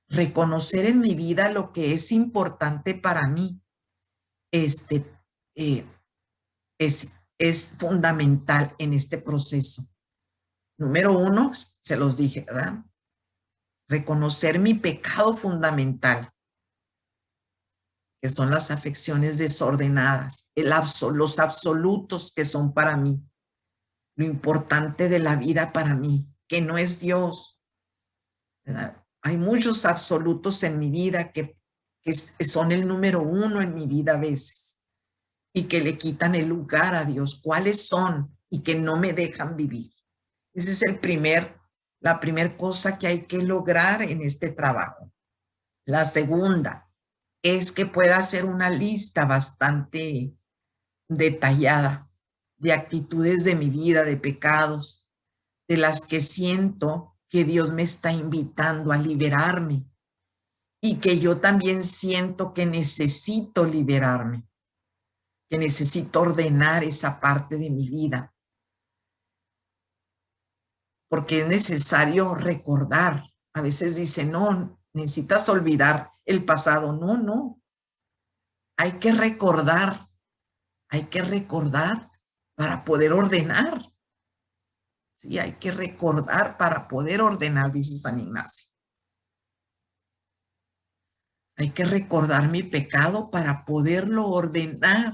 Reconocer en mi vida lo que es importante para mí es fundamental en este proceso. Número 1, se los dije, ¿verdad? Reconocer mi pecado fundamental, que son las afecciones desordenadas, los absolutos que son para mí, lo importante de la vida para mí, que no es Dios, ¿verdad? Hay muchos absolutos en mi vida que son el número 1 en mi vida a veces y que le quitan el lugar a Dios. ¿Cuáles son? Y que no me dejan vivir. Esa es la primera cosa que hay que lograr en este trabajo. La segunda es que pueda hacer una lista bastante detallada de actitudes de mi vida, de pecados, de las que siento que Dios me está invitando a liberarme y que yo también siento que necesito liberarme, que necesito ordenar esa parte de mi vida, porque es necesario recordar. A veces dicen, no, necesitas olvidar el pasado. No, no. Hay que recordar para poder ordenar. Sí, hay que recordar para poder ordenar, dice San Ignacio. Hay que recordar mi pecado para poderlo ordenar,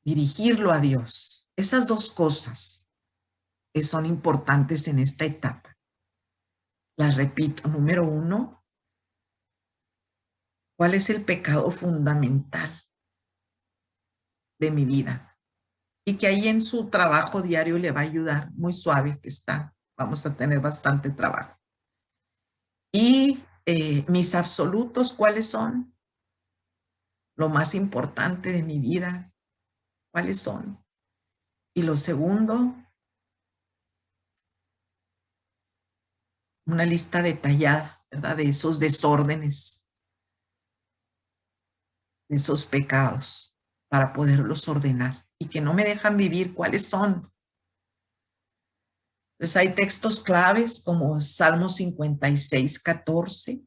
dirigirlo a Dios. Esas dos cosas son importantes en esta etapa. Las repito. Número 1, ¿cuál es el pecado fundamental de mi vida? Y que ahí en su trabajo diario le va a ayudar, muy suave que está. Vamos a tener bastante trabajo. Y mis absolutos, ¿cuáles son? Lo más importante de mi vida, ¿cuáles son? Y lo segundo, una lista detallada, ¿verdad? De esos desórdenes, de esos pecados, para poderlos ordenar y que no me dejan vivir, ¿cuáles son? Entonces hay textos claves como Salmo 56, 14.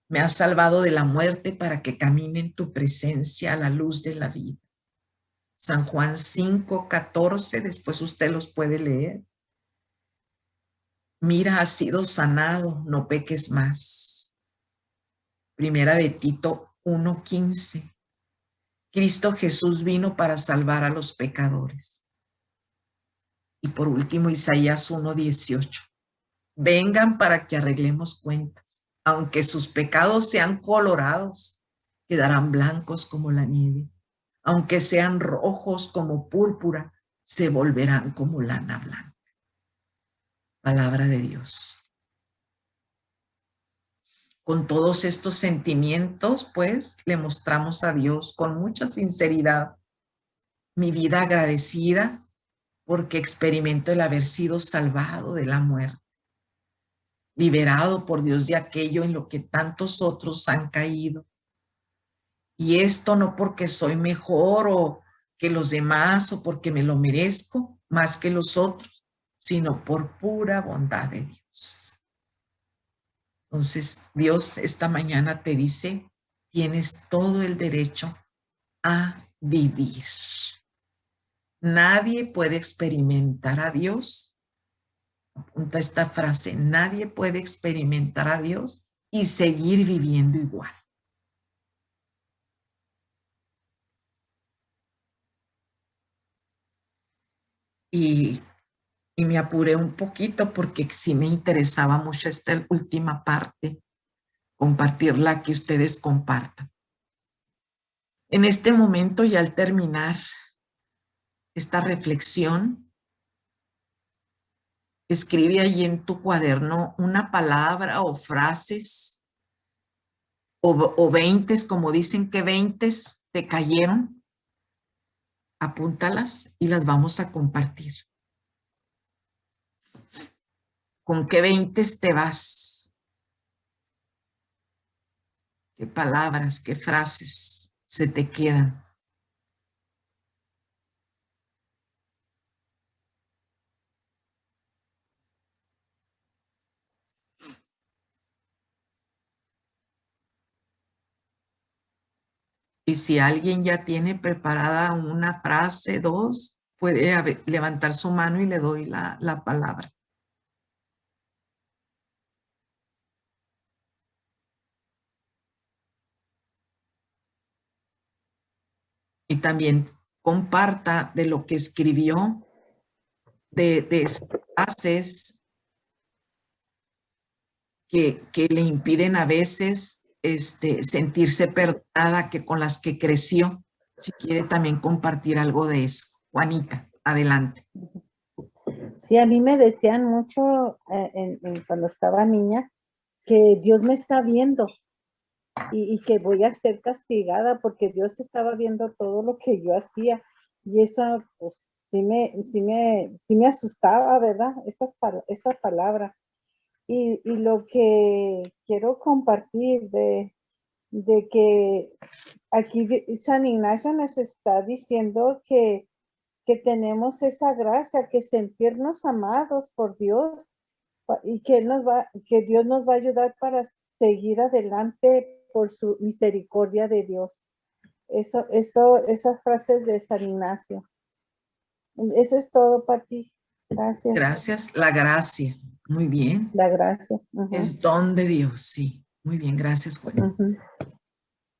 Me has salvado de la muerte para que camine en tu presencia a la luz de la vida. San Juan 5, 14, después usted los puede leer. Mira, has sido sanado, no peques más. Primera de Tito 1, 15. Cristo Jesús vino para salvar a los pecadores. Y por último, Isaías 1, 18. Vengan para que arreglemos cuentas. Aunque sus pecados sean colorados, quedarán blancos como la nieve. Aunque sean rojos como púrpura, se volverán como lana blanca. Palabra de Dios. Con todos estos sentimientos, pues, le mostramos a Dios con mucha sinceridad mi vida agradecida porque experimento el haber sido salvado de la muerte, liberado por Dios de aquello en lo que tantos otros han caído. Y esto no porque soy mejor o que los demás o porque me lo merezco más que los otros, sino por pura bondad de Dios. Entonces, Dios esta mañana te dice, tienes todo el derecho a vivir. Nadie puede experimentar a Dios. Apunta esta frase, nadie puede experimentar a Dios y seguir viviendo igual. y me apuré un poquito porque sí me interesaba mucho esta última parte, compartirla, que ustedes compartan. En este momento y al terminar esta reflexión, escribe allí en tu cuaderno una palabra o frases o veintes, como dicen que veintes te cayeron. Apúntalas y las vamos a compartir. ¿Con qué veintes te vas? ¿Qué palabras, qué frases se te quedan? Y si alguien ya tiene preparada una frase, dos, puede levantar su mano y le doy la palabra. Y también comparta de lo que escribió, de esas frases que le impiden a veces sentirse perdonada, que con las que creció. Si quiere también compartir algo de eso. Juanita, adelante. Sí, a mí me decían mucho cuando estaba niña que Dios me está viendo y que voy a ser castigada porque Dios estaba viendo todo lo que yo hacía. Y eso, pues, sí me asustaba, ¿verdad? Esa palabra. Y lo que quiero compartir de que aquí San Ignacio nos está diciendo que tenemos esa gracia, que sentirnos amados por Dios y que Dios nos va a ayudar para seguir adelante por su misericordia de Dios. Esas frases de San Ignacio. Eso es todo, Pati. Gracias. Gracias. La gracia. Muy bien. La gracia. Es don de Dios, sí. Muy bien, gracias, Juan.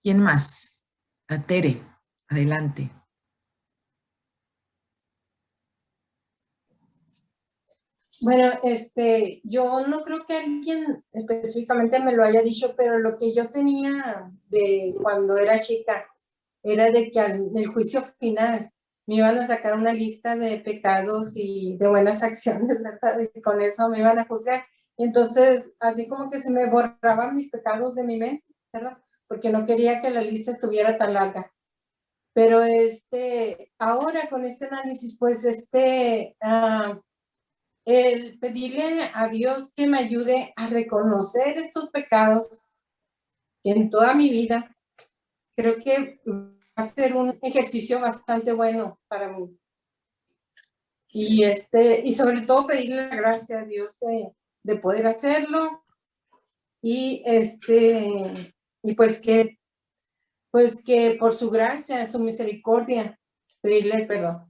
¿Quién más? A Tere, adelante. Bueno, yo no creo que alguien específicamente me lo haya dicho, pero lo que yo tenía de cuando era chica era de que en el juicio final me iban a sacar una lista de pecados y de buenas acciones, ¿verdad? Y con eso me iban a juzgar. Y entonces, así como que se me borraban mis pecados de mi mente, ¿verdad? Porque no quería que la lista estuviera tan larga. Pero ahora con este análisis, pues el pedirle a Dios que me ayude a reconocer estos pecados en toda mi vida, creo que va a ser un ejercicio bastante bueno para mí. Y sobre todo pedirle la gracia a Dios de poder hacerlo y pues que por su gracia, su misericordia, pedirle perdón.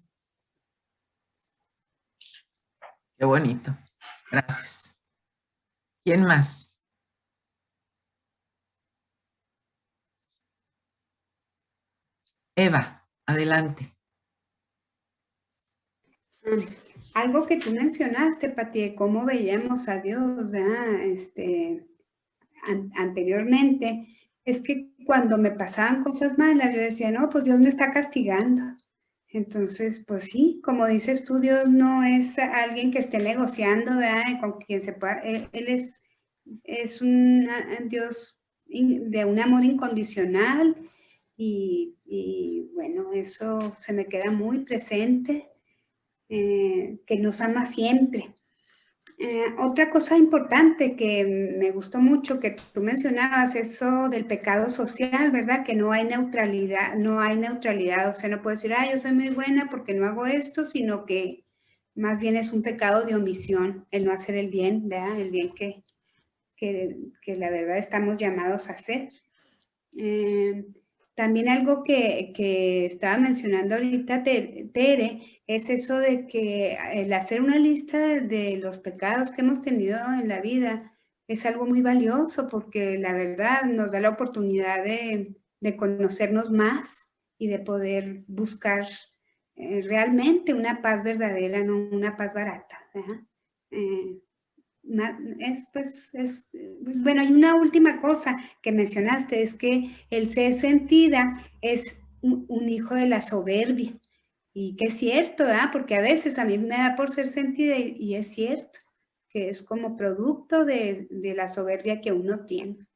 Qué bonito. Gracias. ¿Quién más? Eva, adelante. Algo que tú mencionaste, Pati, de cómo veíamos a Dios, ¿verdad? Anteriormente, es que cuando me pasaban cosas malas, yo decía, no, pues Dios me está castigando. Entonces, pues sí, como dices tú, Dios no es alguien que esté negociando, ¿verdad? Con quien se pueda, él es un Dios de un amor incondicional y bueno, eso se me queda muy presente, que nos ama siempre. Otra cosa importante que me gustó mucho que tú mencionabas, eso del pecado social, ¿verdad? Que no hay neutralidad, o sea, no puedo decir, yo soy muy buena porque no hago esto, sino que más bien es un pecado de omisión, el no hacer el bien, ¿verdad? El bien que la verdad estamos llamados a hacer. También algo que estaba mencionando ahorita Tere, es eso de que el hacer una lista de los pecados que hemos tenido en la vida es algo muy valioso porque la verdad nos da la oportunidad de conocernos más y de poder buscar realmente una paz verdadera, no una paz barata, ¿verdad? Bueno, y una última cosa que mencionaste es que el ser sentida es un hijo de la soberbia. Y que es cierto, ¿verdad? Porque a veces a mí me da por ser sentida y es cierto que es como producto de la soberbia que uno tiene.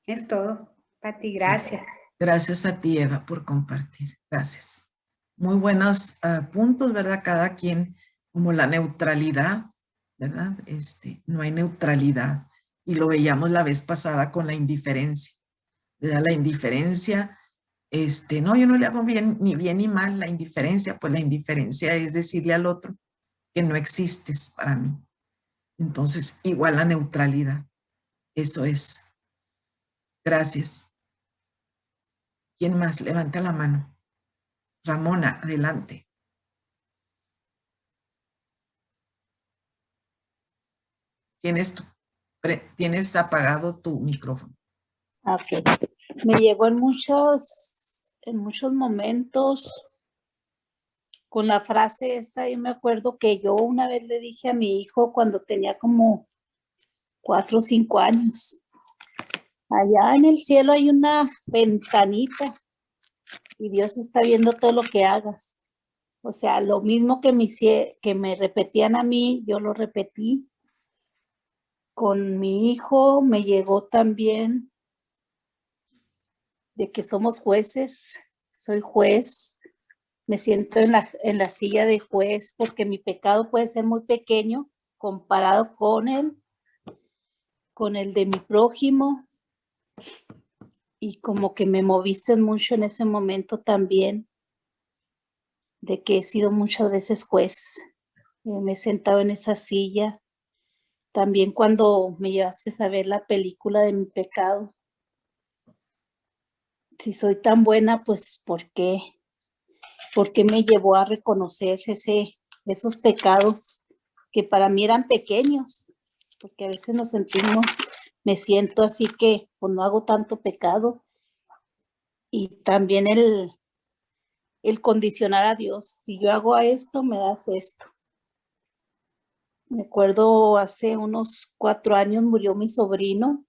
Es todo, Pati, gracias. Gracias a ti, Eva, por compartir. Gracias. Muy buenos puntos, ¿verdad? Cada quien, como la neutralidad, ¿verdad? No hay neutralidad. Y lo veíamos la vez pasada con la indiferencia, ¿verdad? La indiferencia, no, yo no le hago bien ni mal la indiferencia, pues la indiferencia es decirle al otro que no existes para mí. Entonces, igual la neutralidad. Eso es. Gracias. ¿Quién más? Levanta la mano. Ramona, adelante. Tienes apagado tu micrófono. Ok. Me llegó en muchos momentos con la frase esa. Yo me acuerdo que yo una vez le dije a mi hijo cuando tenía como 4 o 5 años, allá en el cielo hay una ventanita y Dios está viendo todo lo que hagas. O sea, lo mismo que me repetían a mí, yo lo repetí. Con mi hijo me llegó también de que somos jueces, soy juez, me siento en la silla de juez porque mi pecado puede ser muy pequeño comparado con el de mi prójimo, y como que me moviste mucho en ese momento también, de que he sido muchas veces juez, me he sentado en esa silla. También cuando me llevaste a ver la película de mi pecado, si soy tan buena, pues ¿por qué? ¿Por qué me llevó a reconocer esos pecados que para mí eran pequeños? Porque a veces me siento así que pues no hago tanto pecado. Y también el condicionar a Dios. Si yo hago esto, me das esto. Me acuerdo hace unos 4 años murió mi sobrino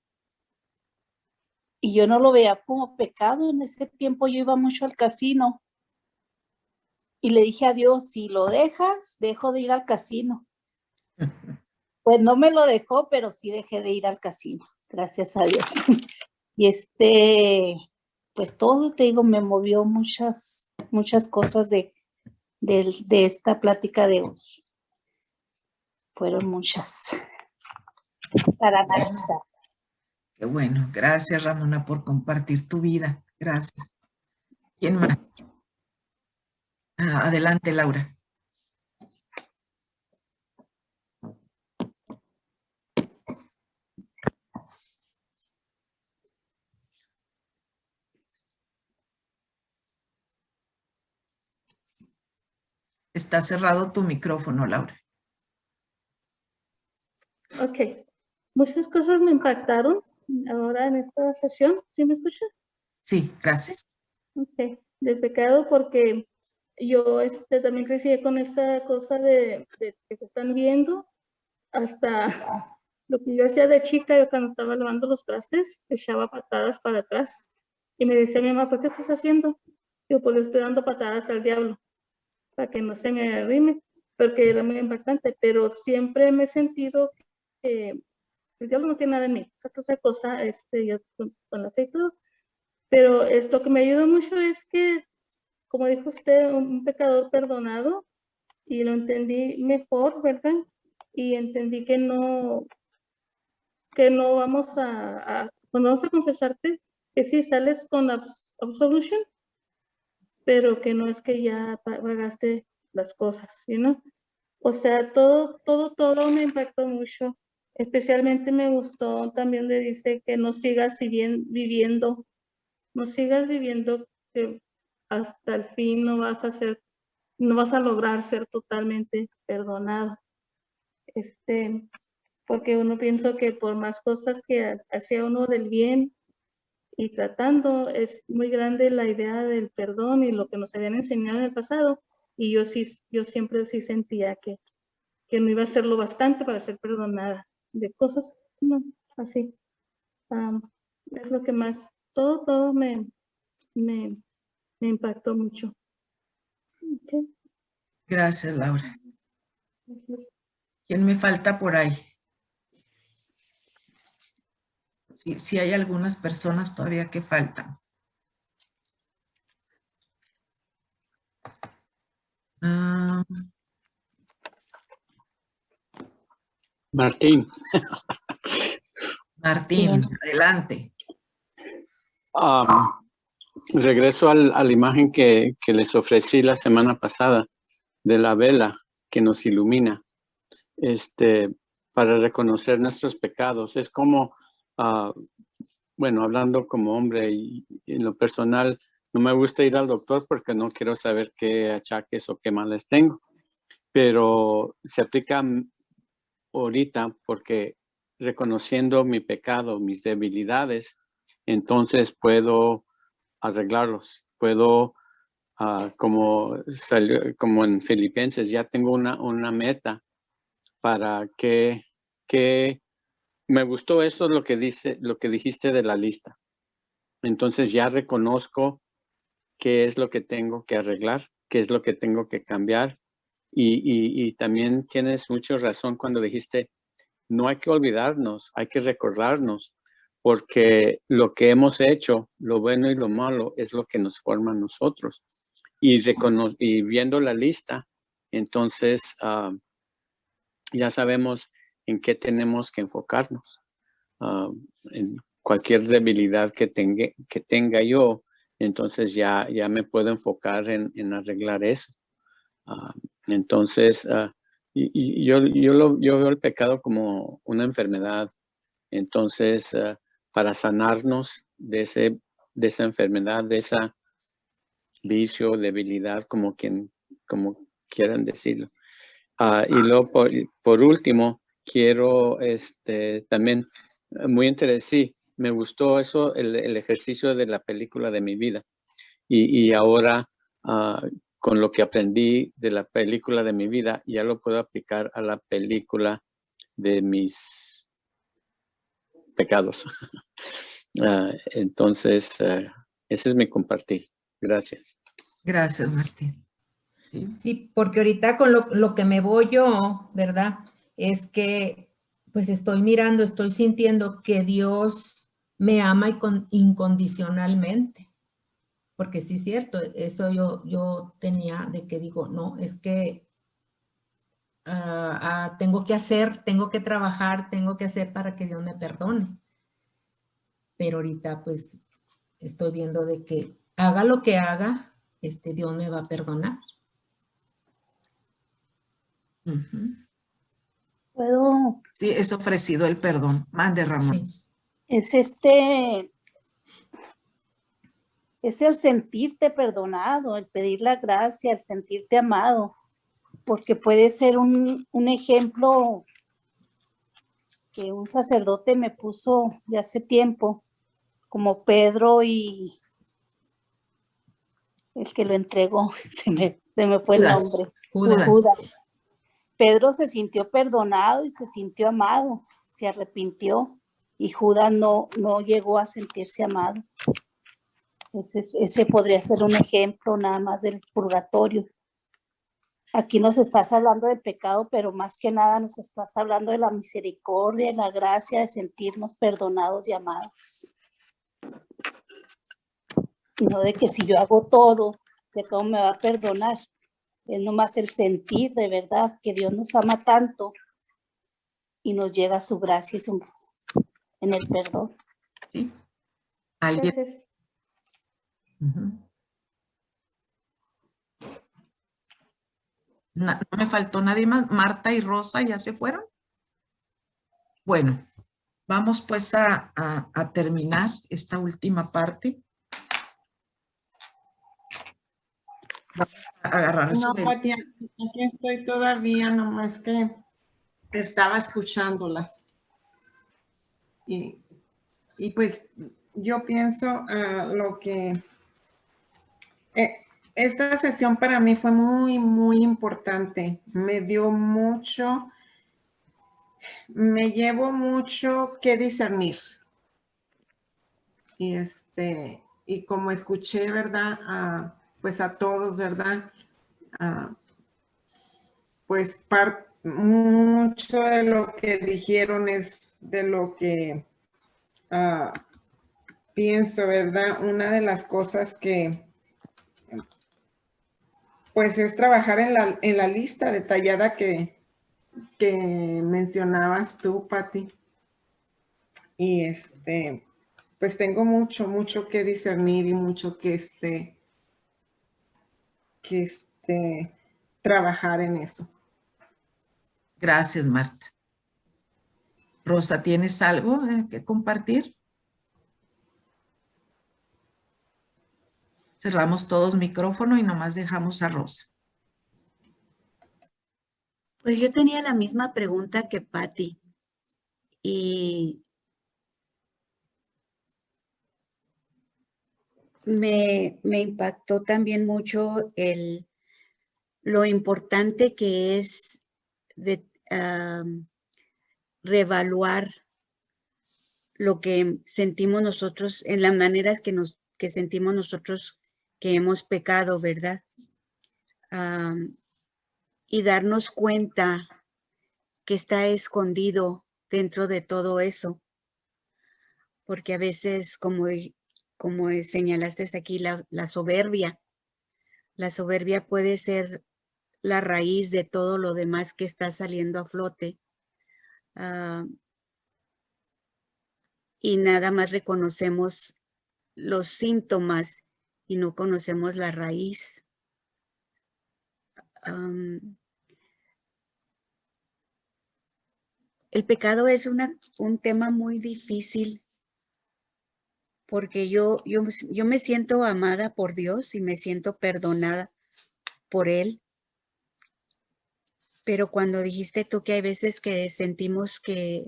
y yo no lo veía como pecado. En ese tiempo yo iba mucho al casino y le dije a Dios, si lo dejas, dejo de ir al casino. Pues no me lo dejó, pero sí dejé de ir al casino, gracias a Dios. Y pues todo, te digo, me movió muchas cosas de esta plática de hoy. Fueron muchas para analizar. Qué bueno. Gracias, Ramona, por compartir tu vida. Gracias. ¿Quién más? Adelante, Laura. Está cerrado tu micrófono, Laura. Ok. Muchas cosas me impactaron ahora en esta sesión. ¿Sí me escucha? Sí, gracias. Ok. Del pecado, porque yo también crecí con esta cosa de que se están viendo. Hasta lo que yo hacía de chica, yo cuando estaba lavando los trastes, echaba patadas para atrás. Y me decía mi mamá, ¿por qué estás haciendo? Yo, pues le estoy dando patadas al diablo, para que no se me arrime, porque era muy impactante. Pero siempre me he sentido que el diablo no tiene nada en mí. Otra cosa, yo con la fe y todo. Pero esto que me ayudó mucho es que, como dijo usted, un pecador perdonado, y lo entendí mejor, ¿verdad? Y entendí que no vamos cuando vamos a confesarte, que sí sales con absolution, pero que no es que ya pagaste las cosas, ¿no? O sea, todo me impactó mucho. Especialmente me gustó también le dice que no sigas viviendo que hasta el fin no vas a lograr ser totalmente perdonado. Porque uno piensa que por más cosas que hacía uno del bien, y tratando. Es muy grande la idea del perdón y lo que nos habían enseñado en el pasado, y yo siempre sí sentía que no iba a ser lo bastante para ser perdonada de cosas, no, así. Es lo que más, todo me impactó mucho. Ok. Gracias, Laura. Gracias. ¿Quién me falta por ahí? Sí, hay algunas personas todavía que faltan. Martín. Martín, adelante. Regreso a la imagen que les ofrecí la semana pasada de la vela que nos ilumina, para reconocer nuestros pecados. Es como, bueno, hablando como hombre y en lo personal, no me gusta ir al doctor porque no quiero saber qué achaques o qué males tengo, pero se aplica ahorita porque reconociendo mi pecado, mis debilidades, entonces puedo arreglarlos, puedo, como en Filipenses, ya tengo una meta para que me gustó eso, lo que dijiste de la lista. Entonces ya reconozco qué es lo que tengo que arreglar, qué es lo que tengo que cambiar. Y también tienes mucha razón cuando dijiste, no hay que olvidarnos, hay que recordarnos, porque lo que hemos hecho, lo bueno y lo malo, es lo que nos forma a nosotros. Y viendo la lista, entonces ya sabemos en qué tenemos que enfocarnos. En cualquier debilidad que tenga yo, entonces ya me puedo enfocar en arreglar eso. Entonces, yo veo el pecado como una enfermedad. Entonces, para sanarnos de esa enfermedad, de esa vicio, debilidad, como quieran decirlo. Y luego, por último, quiero también, muy interesante, sí, me gustó eso, el ejercicio de la película de mi vida. Y ahora, con lo que aprendí de la película de mi vida, ya lo puedo aplicar a la película de mis pecados. Entonces, ese es mi compartir. Gracias. Gracias, Martín. Sí, porque ahorita con lo que me voy yo, ¿verdad? Es que pues estoy mirando, estoy sintiendo que Dios me ama incondicionalmente. Porque sí es cierto, eso yo tenía de que digo, no, es que tengo que hacer, tengo que trabajar, tengo que hacer para que Dios me perdone. Pero ahorita pues estoy viendo de que haga lo que haga, Dios me va a perdonar. Puedo. Sí, es ofrecido el perdón. Mande, Ramón. Sí. Es el sentirte perdonado, el pedir la gracia, el sentirte amado, porque puede ser un ejemplo que un sacerdote me puso de hace tiempo, como Pedro y el que lo entregó, se me fue el nombre. Judas. Pedro se sintió perdonado y se sintió amado, se arrepintió, y Judas no llegó a sentirse amado. Ese podría ser un ejemplo nada más del purgatorio. Aquí nos estás hablando del pecado, pero más que nada nos estás hablando de la misericordia, de la gracia, de sentirnos perdonados y amados. No de que si yo hago todo, de cómo me va a perdonar. Es nomás el sentir de verdad que Dios nos ama tanto y nos llega su gracia en el perdón. Sí. ¿Alguien? Gracias. No me faltó nadie más. Marta y Rosa ya se fueron. Bueno, vamos pues a terminar esta última parte. Vamos a agarrar No, Pati, aquí estoy todavía, nomás que estaba escuchándolas. Y pues yo pienso lo que esta sesión para mí fue muy, muy importante. Me dio mucho, me llevo mucho que discernir. Y como escuché, ¿verdad? Pues a todos, ¿verdad? Pues mucho de lo que dijeron es de lo que pienso, ¿verdad? Una de las cosas que pues es trabajar en la lista detallada que mencionabas tú, Patti. Y pues tengo mucho, mucho que discernir y mucho que trabajar en eso. Gracias, Marta. Rosa, ¿tienes algo que compartir? Cerramos todos micrófono y nomás dejamos a Rosa. Pues yo tenía la misma pregunta que Patti y me impactó también mucho lo importante que es de reevaluar lo que sentimos nosotros en las maneras que sentimos nosotros que hemos pecado, ¿verdad? Y darnos cuenta que está escondido dentro de todo eso. Porque a veces, como señalaste aquí, la soberbia puede ser la raíz de todo lo demás que está saliendo a flote. Y nada más reconocemos los síntomas y no conocemos la raíz. El pecado es un tema muy difícil porque yo me siento amada por Dios y me siento perdonada por Él. Pero cuando dijiste tú que hay veces que sentimos que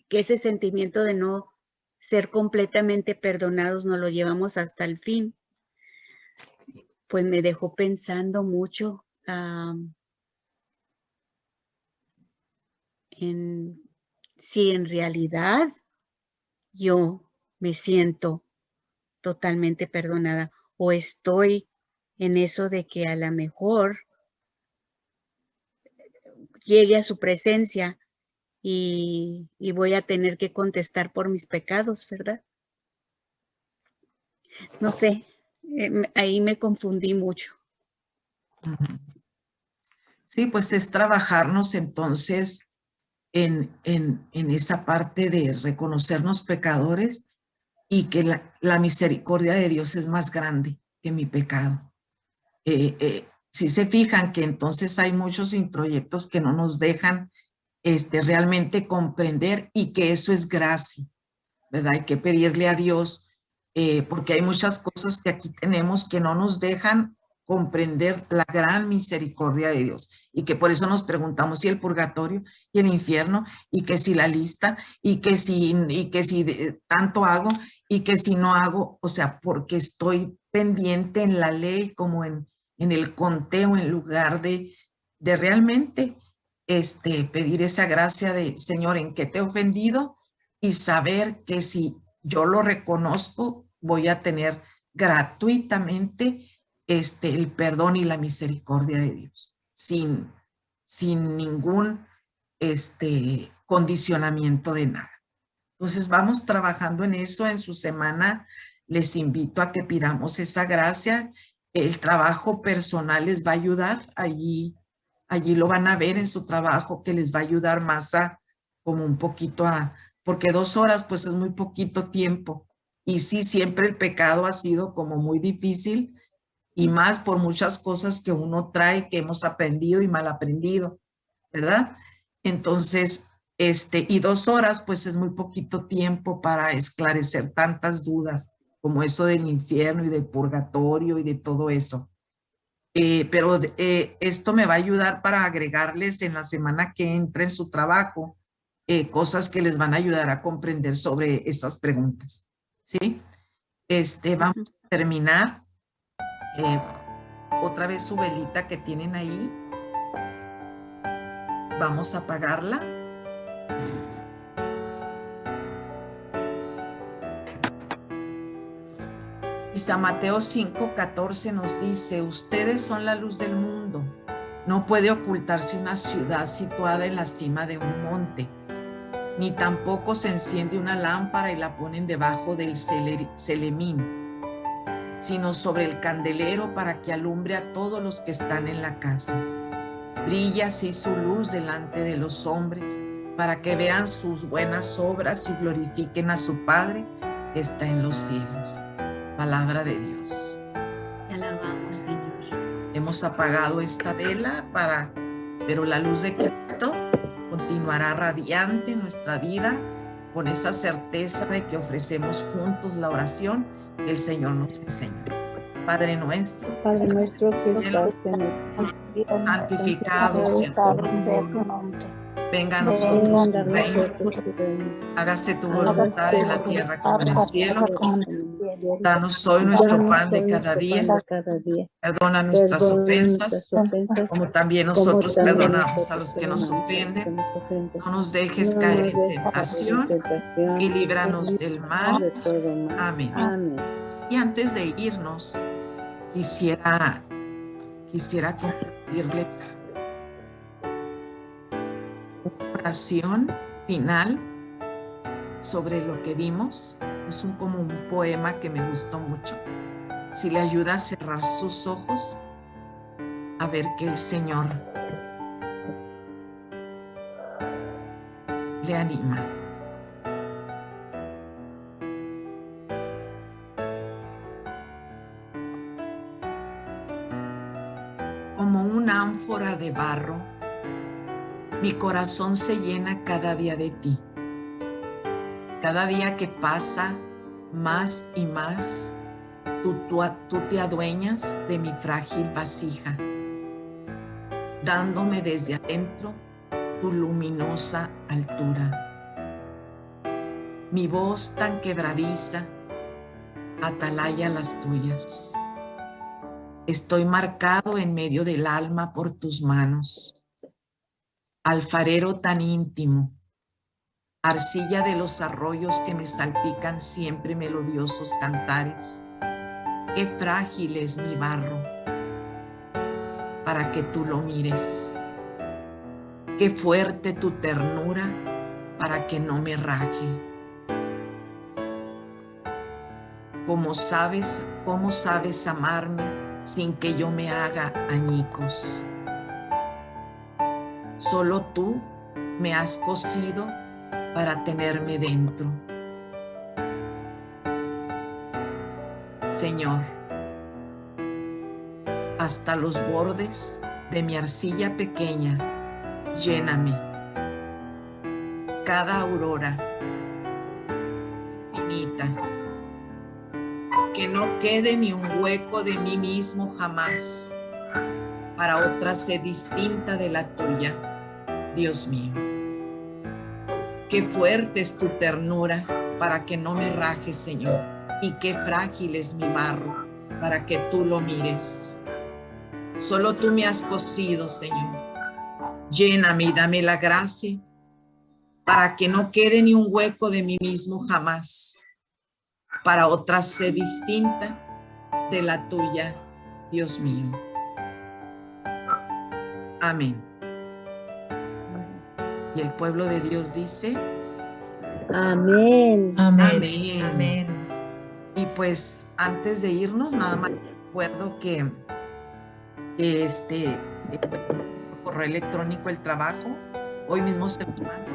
ese sentimiento de no ser completamente perdonados nos lo llevamos hasta el fin, pues me dejó pensando mucho en si en realidad yo me siento totalmente perdonada o estoy en eso de que a lo mejor llegue a su presencia y voy a tener que contestar por mis pecados, ¿verdad? No sé, ahí me confundí mucho. Sí, pues es trabajarnos entonces en esa parte de reconocernos pecadores y que la misericordia de Dios es más grande que mi pecado. Si se fijan que entonces hay muchos introyectos que no nos dejan realmente comprender y que eso es gracia, ¿verdad? Hay que pedirle a Dios porque hay muchas cosas que aquí tenemos que no nos dejan comprender la gran misericordia de Dios y que por eso nos preguntamos si el purgatorio y el infierno y que si la lista y que si tanto hago y que si no hago, o sea, porque estoy pendiente en la ley como en el conteo en lugar de realmente pedir esa gracia de Señor, ¿en qué te he ofendido? Y saber que si yo lo reconozco, voy a tener gratuitamente el perdón y la misericordia de Dios, sin ningún condicionamiento de nada. Entonces vamos trabajando en eso en su semana. Les invito a que pidamos esa gracia. El trabajo personal les va a ayudar. Allí lo van a ver en su trabajo que les va a ayudar más como un poquito porque 2 horas pues es muy poquito tiempo. Y sí, siempre el pecado ha sido como muy difícil y más por muchas cosas que uno trae, que hemos aprendido y mal aprendido, ¿verdad? Entonces, y 2 horas, pues es muy poquito tiempo para esclarecer tantas dudas como eso del infierno y del purgatorio y de todo eso. Pero esto me va a ayudar para agregarles en la semana que entra en su trabajo cosas que les van a ayudar a comprender sobre esas preguntas. ¿sí? Vamos a terminar. Otra vez su velita que tienen ahí. Vamos a apagarla. Y San Mateo 5:14 nos dice: ustedes son la luz del mundo. No puede ocultarse una ciudad situada en la cima de un monte, ni tampoco se enciende una lámpara y la ponen debajo del celemín, sino sobre el candelero para que alumbre a todos los que están en la casa. Brilla así su luz delante de los hombres, para que vean sus buenas obras y glorifiquen a su Padre que está en los cielos. Palabra de Dios. Te alabamos, Señor. Hemos apagado esta vela, pero la luz de Cristo continuará radiante en nuestra vida, con esa certeza de que ofrecemos juntos la oración que el Señor nos enseña. Padre nuestro que estás en el cielo, santificado sea tu nombre. Venga a nosotros tu reino, hágase tu voluntad en la tierra como en el cielo. Danos hoy nuestro pan de cada día. Perdona nuestras ofensas, como también nosotros perdonamos a los que nos ofenden. No nos dejes caer en tentación y líbranos del mal. Amén. Y antes de irnos, quisiera compartirles una oración final sobre lo que vimos. Es como un poema que me gustó mucho. Si le ayuda a cerrar sus ojos, a ver que el Señor le anima. Como una ánfora de barro, mi corazón se llena cada día de ti. Cada día que pasa, más y más, tú te adueñas de mi frágil vasija, dándome desde adentro tu luminosa altura. Mi voz tan quebradiza atalaya las tuyas. Estoy marcado en medio del alma por tus manos. Alfarero tan íntimo, arcilla de los arroyos que me salpican siempre melodiosos cantares. Qué frágil es mi barro para que tú lo mires. Qué fuerte tu ternura para que no me raje. ¿Cómo sabes amarme sin que yo me haga añicos? Solo tú me has cosido para tenerme dentro. Señor, hasta los bordes de mi arcilla pequeña, lléname. Cada aurora infinita, que no quede ni un hueco de mí mismo jamás, para otra sed distinta de la tuya, Dios mío. Qué fuerte es tu ternura para que no me rajes, Señor, y qué frágil es mi barro para que tú lo mires. Solo tú me has cosido, Señor. Lléname y dame la gracia para que no quede ni un hueco de mí mismo jamás, para otra sed distinta de la tuya, Dios mío. Amén. Y el pueblo de Dios dice: Amén. Amén. Amén. Y pues antes de irnos, nada más recuerdo que correo electrónico el trabajo, hoy mismo se lo mando,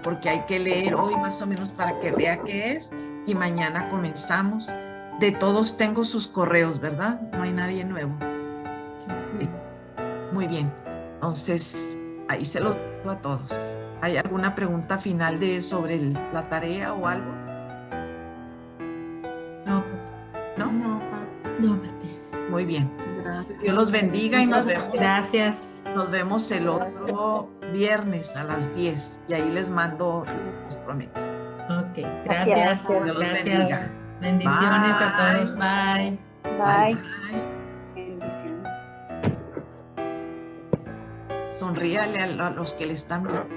porque hay que leer hoy más o menos para que vea qué es, y mañana comenzamos. De todos tengo sus correos, ¿verdad? No hay nadie nuevo. Sí. Muy bien. Entonces, ahí se los digo a todos. ¿Hay alguna pregunta final sobre la tarea o algo? No, ¿No? no, Pati. Muy bien. Gracias. Dios los bendiga y nos vemos. Gracias. Nos vemos el otro viernes a las 10 y ahí les mando los prometo. Ok, gracias. Dios los bendiga. Bendiciones a todos. Bye. Bye. Bendiciones. Sonríale a los que le están viendo.